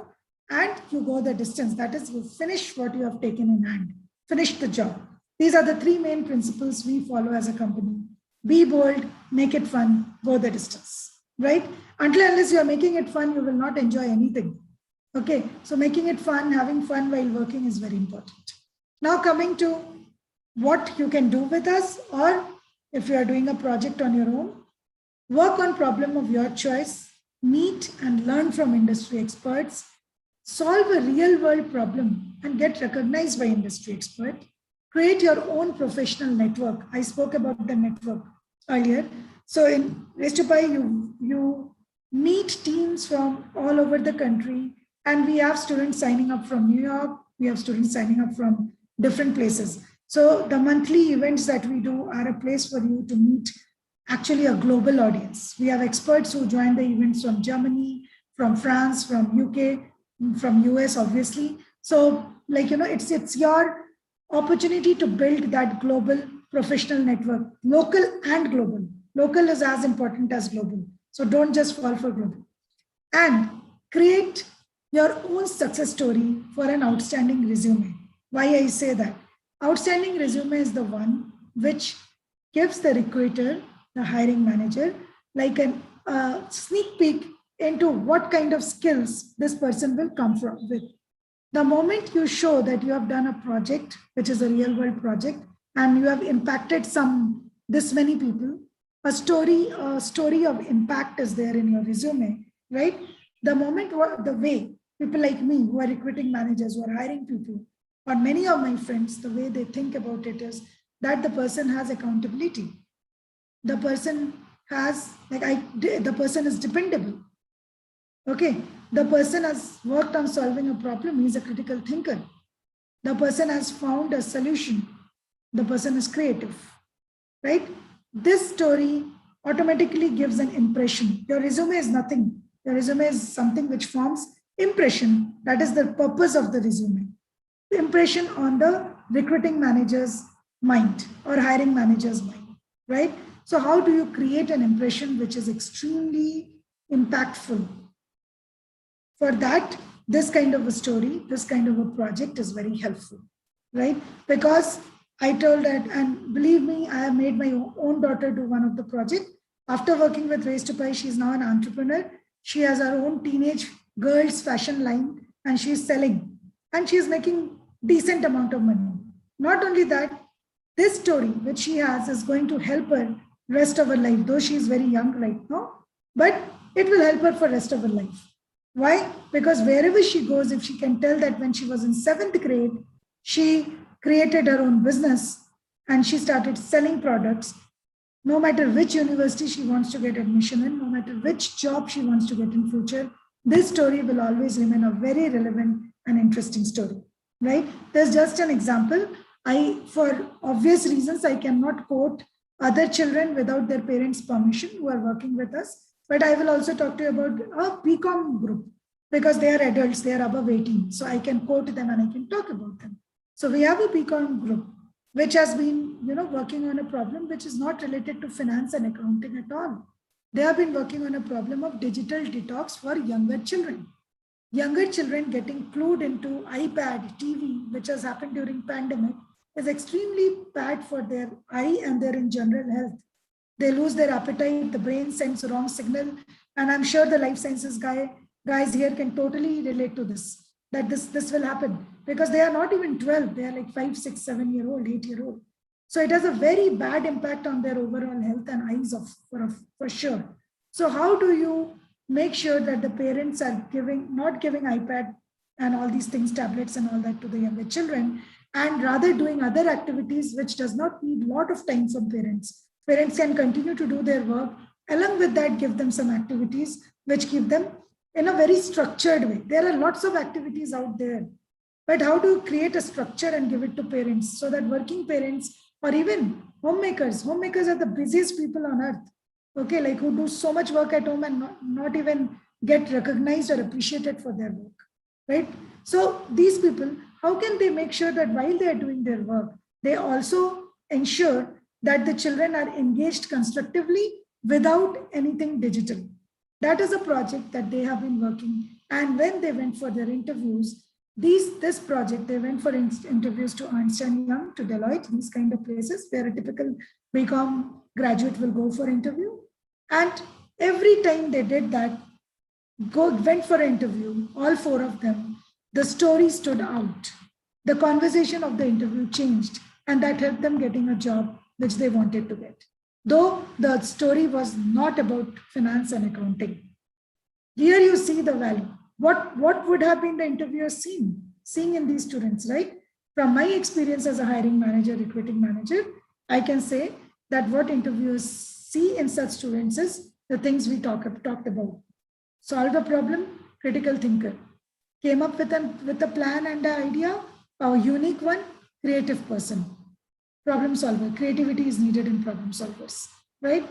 and you go the distance. That is, you finish what you have taken in hand, finish the job. These are the 3 main principles we follow as a company. Be bold, make it fun, go the distance, right? Unless you are making it fun, you will not enjoy anything. Okay, so making it fun, having fun while working is very important. Now coming to what you can do with us, or if you are doing a project on your own, work on problem of your choice, meet and learn from industry experts, solve a real world problem and get recognized by industry expert, create your own professional network. I spoke about the network earlier. So in Race to Pi, you meet teams from all over the country, and we have students signing up from New York. We have students signing up from different places. So the monthly events that we do are a place for you to meet actually a global audience. We have experts who join the events from Germany, from France, from UK, from US, obviously. So it's your opportunity to build that global professional network, local and global. Local is as important as global. So don't just fall for global. And create your own success story for an outstanding resume. Why I say that? Outstanding resume is the one which gives the recruiter, the hiring manager, like a sneak peek into what kind of skills this person will come from with. The moment you show that you have done a project, which is a real world project, and you have impacted this many people, a story of impact is there in your resume, right? The moment, the way people like me who are recruiting managers, who are hiring people, or many of my friends, the way they think about it is that the person has accountability. The person has, the person is dependable. Okay, the person has worked on solving a problem, he's a critical thinker. The person has found a solution. The person is creative, right? This story automatically gives an impression. Your resume is nothing. Your resume is something which forms impression. That is the purpose of the resume. The impression on the recruiting manager's mind or hiring manager's mind, right? So how do you create an impression which is extremely impactful? For that, this kind of a story, this kind of a project is very helpful, right? Because I told that, and believe me, I have made my own daughter do one of the project. After working with Race to Pi, she's now an entrepreneur. She has her own teenage girls fashion line and she's selling and she's making decent amount of money. Not only that, this story which she has is going to help her rest of her life, though she is very young right now, but it will help her for rest of her life. Why? Because wherever she goes, if she can tell that when she was in 7th grade, she created her own business and she started selling products, no matter which university she wants to get admission in, no matter which job she wants to get in future, this story will always remain a very relevant and interesting story, right? There's just an example. For obvious reasons, I cannot quote other children without their parents' permission who are working with us. But I will also talk to you about a BCom group because they are adults, they are above 18. So I can quote them and I can talk about them. So we have a BCom group which has been, working on a problem which is not related to finance and accounting at all. They have been working on a problem of digital detox for younger children. Younger children getting clued into iPad, TV, which has happened during pandemic, is extremely bad for their eye and their in general health. They lose their appetite, the brain sends a wrong signal. And I'm sure the life sciences guys here can totally relate to this, that this will happen because they are not even 12. They are like 5, 6, 7-year-old, 8-year-old. So it has a very bad impact on their overall health and eyes for sure. So how do you make sure that the parents are not giving iPad and all these things, tablets and all that to the younger children, and rather doing other activities which does not need a lot of time from parents? Parents can continue to do their work. Along with that, give them some activities which keep them in a very structured way. There are lots of activities out there, but how do you create a structure and give it to parents so that working parents or even homemakers are the busiest people on earth, okay, like who do so much work at home and not even get recognized or appreciated for their work, right? So these people, how can they make sure that while they are doing their work, they also ensure that the children are engaged constructively without anything digital? That is a project that they have been working. And when they went for their interviews, this project, they went for interviews to Ernst & Young, to Deloitte, these kind of places where a typical BCom graduate will go for interview. And every time they did that, went for an interview, all 4 of them, the story stood out. The conversation of the interview changed, and that helped them getting a job which they wanted to get. Though the story was not about finance and accounting. Here you see the value. What would have been the interviewer seeing in these students, right? From my experience as a hiring manager, recruiting manager, I can say that what interviewers see in such students is the things we talked about. Solve a problem, critical thinker. Came up with a plan and an idea, a unique one, creative person. Problem solver, creativity is needed in problem solvers, right?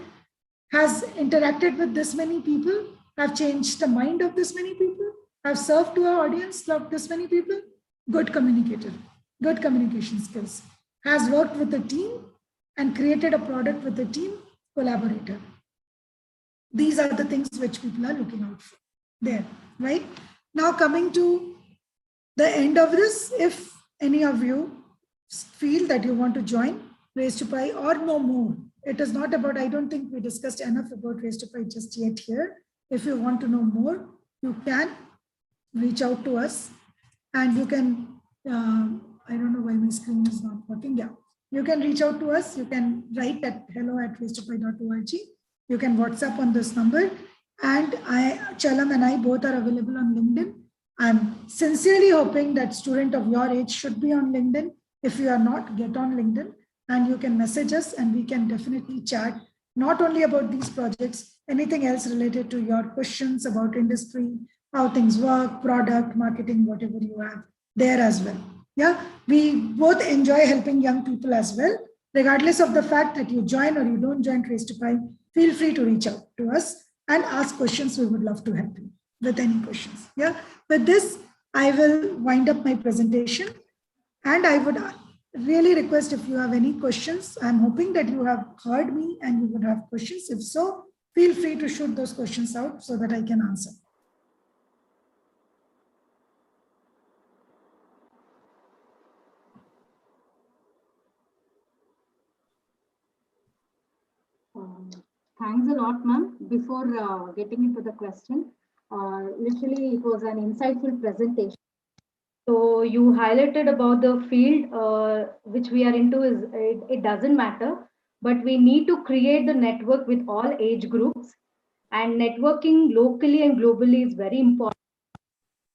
Has interacted with this many people, have changed the mind of this many people, have served to our audience, loved this many people, good communicator, good communication skills, has worked with a team and created a product with a team, collaborator. These are the things which people are looking out for there, right? Now coming to the end of this, if any of you feel that you want to join Race to Pi or know more, it is not about, I don't think we discussed enough about Race to Pi just yet here. If you want to know more, you can reach out to us. And you can, I don't know why my screen is not working. Yeah, you can reach out to us. You can write at hello@racetopie.org. You can WhatsApp on this number. And Chalam and I both are available on LinkedIn. I'm sincerely hoping that student of your age should be on LinkedIn. If you are not, get on LinkedIn and you can message us and we can definitely chat, not only about these projects, anything else related to your questions about industry, how things work, product, marketing, whatever you have there as well. Yeah, we both enjoy helping young people as well. Regardless of the fact that you join or you don't join Trace2Pi, feel free to reach out to us and ask questions. We would love to help you with any questions. Yeah, with this, I will wind up my presentation and I would really request if you have any questions. I'm hoping that you have heard me and you would have questions. If so, feel free to shoot those questions out so that I can answer. Thanks a lot, ma'am. Before getting into the question, literally it was an insightful presentation. So you highlighted about the field which we are into is it doesn't matter, but we need to create the network with all age groups, and networking locally and globally is very important.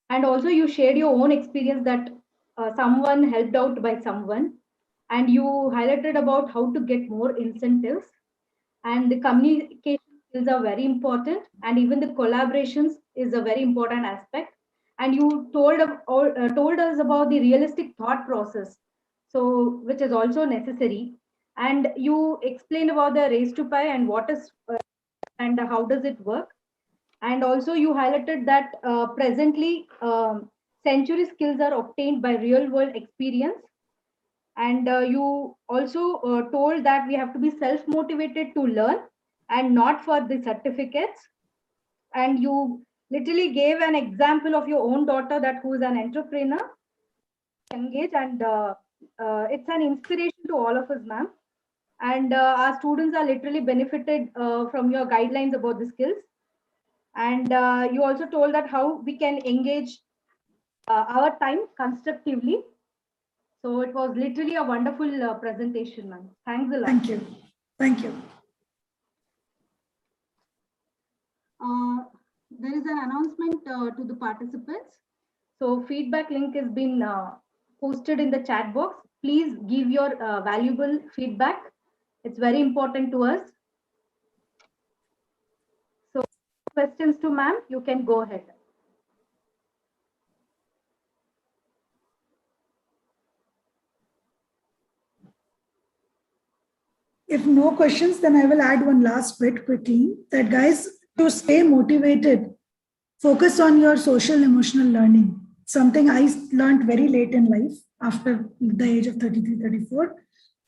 And also you shared your own experience that someone helped out by someone, and you highlighted about how to get more incentives, and the communication skills are very important, and even the collaborations is a very important aspect. And you told us about the realistic thought process, so which is also necessary. And you explained about the Race2Pi and what is and how does it work. And also you highlighted that presently century skills are obtained by real world experience. And you also told that we have to be self motivated to learn and not for the certificates. And you literally gave an example of your own daughter that who is an entrepreneur engaged, and it's an inspiration to all of us, ma'am. And our students are literally benefited from your guidelines about the skills. And you also told that how we can engage our time constructively. So it was literally a wonderful presentation, ma'am. Thanks a lot. Thank you. Thank you. There is an announcement to the participants. So feedback link has been posted in the chat box. Please give your valuable feedback. It's very important to us. So questions to ma'am, you can go ahead. If no questions, then I will add one last bit quickly that guys, to stay motivated, focus on your social emotional learning. Something I learned very late in life after the age of 33, 34.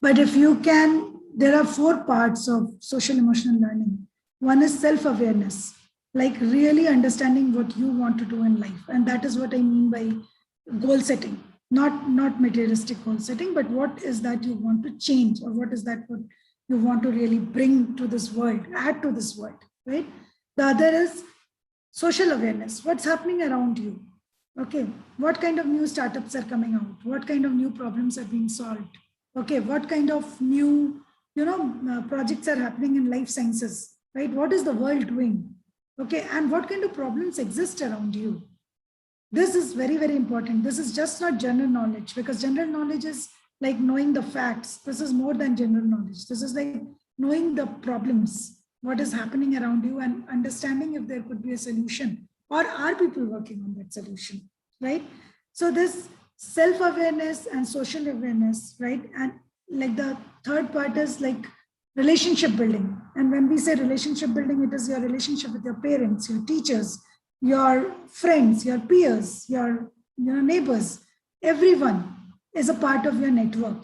But if you can, there are 4 parts of social emotional learning. One is self-awareness, like really understanding what you want to do in life. And that is what I mean by goal setting, not materialistic goal setting, but what is that you want to change, or what is that what you want to really bring to this world, add to this world, right? The other is social awareness. What's happening around you? Okay, what kind of new startups are coming out? What kind of new problems are being solved? Okay, what kind of new, projects are happening in life sciences, right? What is the world doing? Okay, and what kind of problems exist around you? This is very, very important. This is just not general knowledge, because general knowledge is like knowing the facts. This is more than general knowledge. This is like knowing the problems, what is happening around you, and understanding if there could be a solution, or are people working on that solution, right? So this self-awareness and social awareness, right? And like the third part is like relationship building. And when we say relationship building, it is your relationship with your parents, your teachers, your friends, your peers, your neighbors. Everyone is a part of your network.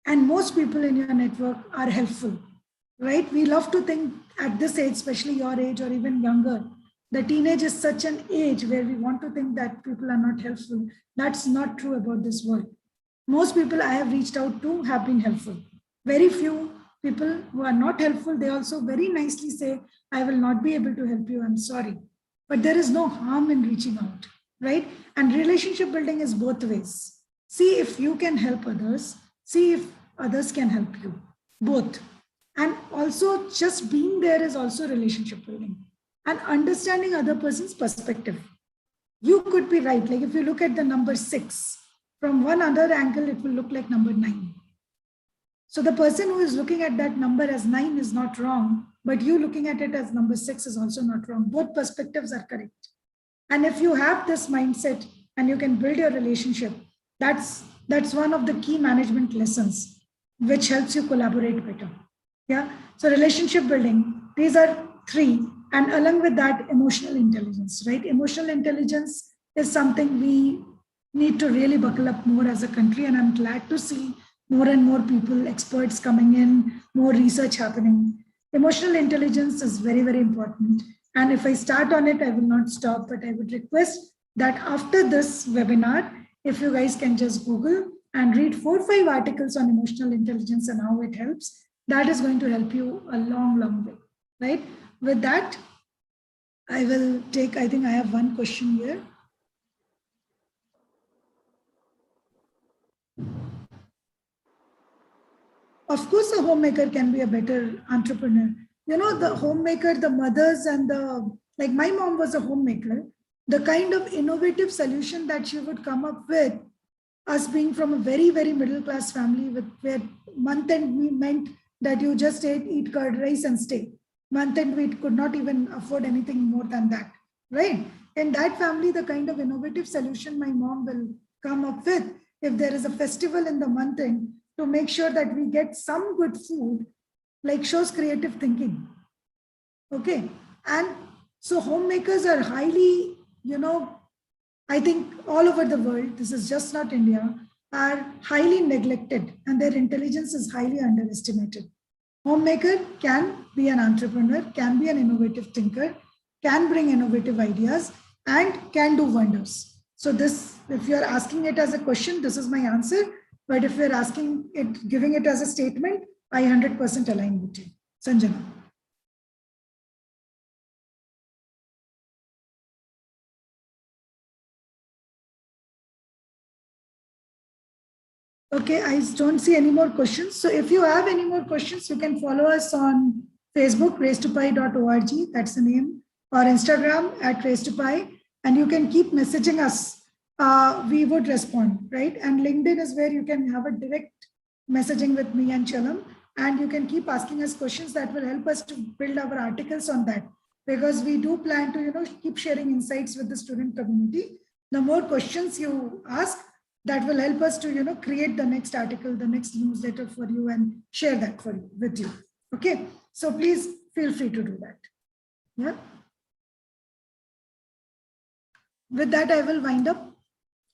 And most people in your network are helpful, right? We love to think at this age, especially your age or even younger, the teenage is such an age where we want to think that people are not helpful. That's not true about this world. Most people I have reached out to have been helpful. Very few people who are not helpful, they also very nicely say, I will not be able to help you, I'm sorry. But there is no harm in reaching out. right? And relationship building is both ways. See if you can help others, see if others can help you, both. And also just being there is also relationship building and understanding other person's perspective. You could be right. Like if you look at the number 6, from one other angle, it will look like number 9. So the person who is looking at that number as 9 is not wrong, but you looking at it as number 6 is also not wrong. Both perspectives are correct. And if you have this mindset and you can build your relationship, that's one of the key management lessons, which helps you collaborate better. Yeah. So relationship building, these are 3. And along with that, emotional intelligence, right? Emotional intelligence is something we need to really buckle up more as a country. And I'm glad to see more and more people, experts coming in, more research happening. Emotional intelligence is very, very important. And if I start on it, I will not stop, but I would request that after this webinar, if you guys can just Google and read 4 or 5 articles on emotional intelligence and how it helps, that is going to help you a long, long way, right? With that, I will take, I think I have one question here. Of course, a homemaker can be a better entrepreneur. You know, the homemaker, the mothers and like my mom was a homemaker, the kind of innovative solution that she would come up with, us being from a very, very middle class family with where month end meant that you just eat curd rice and stay. Month end we could not even afford anything more than that, right? In that family, the kind of innovative solution my mom will come up with, if there is a festival in the month end, to make sure that we get some good food, like shows creative thinking. Okay. And so homemakers are highly, I think all over the world, this is just not India, are highly neglected and their intelligence is highly underestimated. Homemaker can be an entrepreneur, can be an innovative thinker, can bring innovative ideas and can do wonders. So this, if you're asking it as a question, this is my answer. But if you're asking it, giving it as a statement, I 100% align with you. Sanjana. Okay, I don't see any more questions. So if you have any more questions, you can follow us on Facebook, raise2pi.org, that's the name, or Instagram at raise2pi, and you can keep messaging us. We would respond, right? And LinkedIn is where you can have a direct messaging with me and Chalam, and you can keep asking us questions that will help us to build our articles on that, because we do plan to, keep sharing insights with the student community. The more questions you ask, that will help us to create the next article, the next newsletter for you and share that for you with you. Okay, so please feel free to do that. Yeah. With that, I will wind up.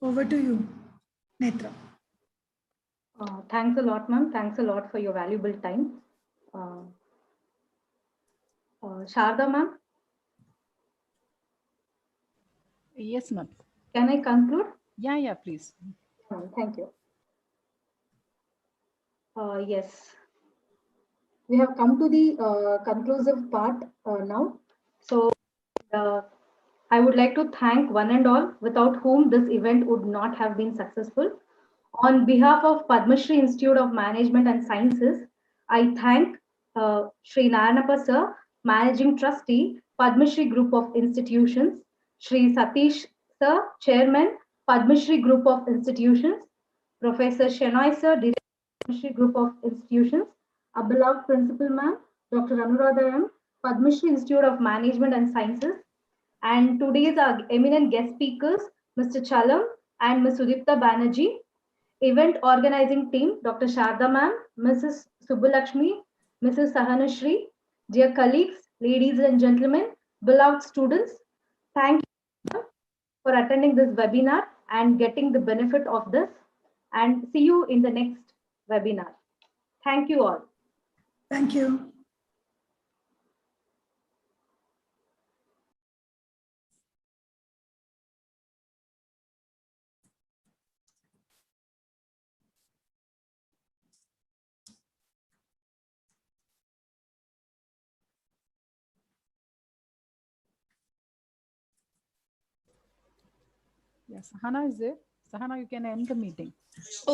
Over to you, Netra. Thanks a lot, ma'am. Thanks a lot for your valuable time. Sharda, ma'am. Yes, ma'am. Can I conclude? Yeah, please. Thank you. Yes. We have come to the conclusive part now. So I would like to thank one and all, without whom this event would not have been successful. On behalf of Padma Shri Institute of Management and Sciences, I thank Shri Naranappa Sir, Managing Trustee, Padma Shri Group of Institutions, Shri Satish Sir, Chairman, Padma Shri Group of Institutions, Professor Shenoy Sir, Director, Padma Shri Group of Institutions, our beloved Principal Ma'am, Dr. Anuradha M., Padma Shri Institute of Management and Sciences, and today's our eminent guest speakers, Mr. Chalam and Ms. Sudipta Banerjee. Event organizing team, Dr. Sharda Ma'am, Mrs. Subbulakshmi, Mrs. Sahanashri, dear colleagues, ladies and gentlemen, beloved students, thank you for attending this webinar and getting the benefit of this, and see you in the next webinar. Thank you all. Thank you. Yeah, Sahana is there. Sahana, you can end the meeting.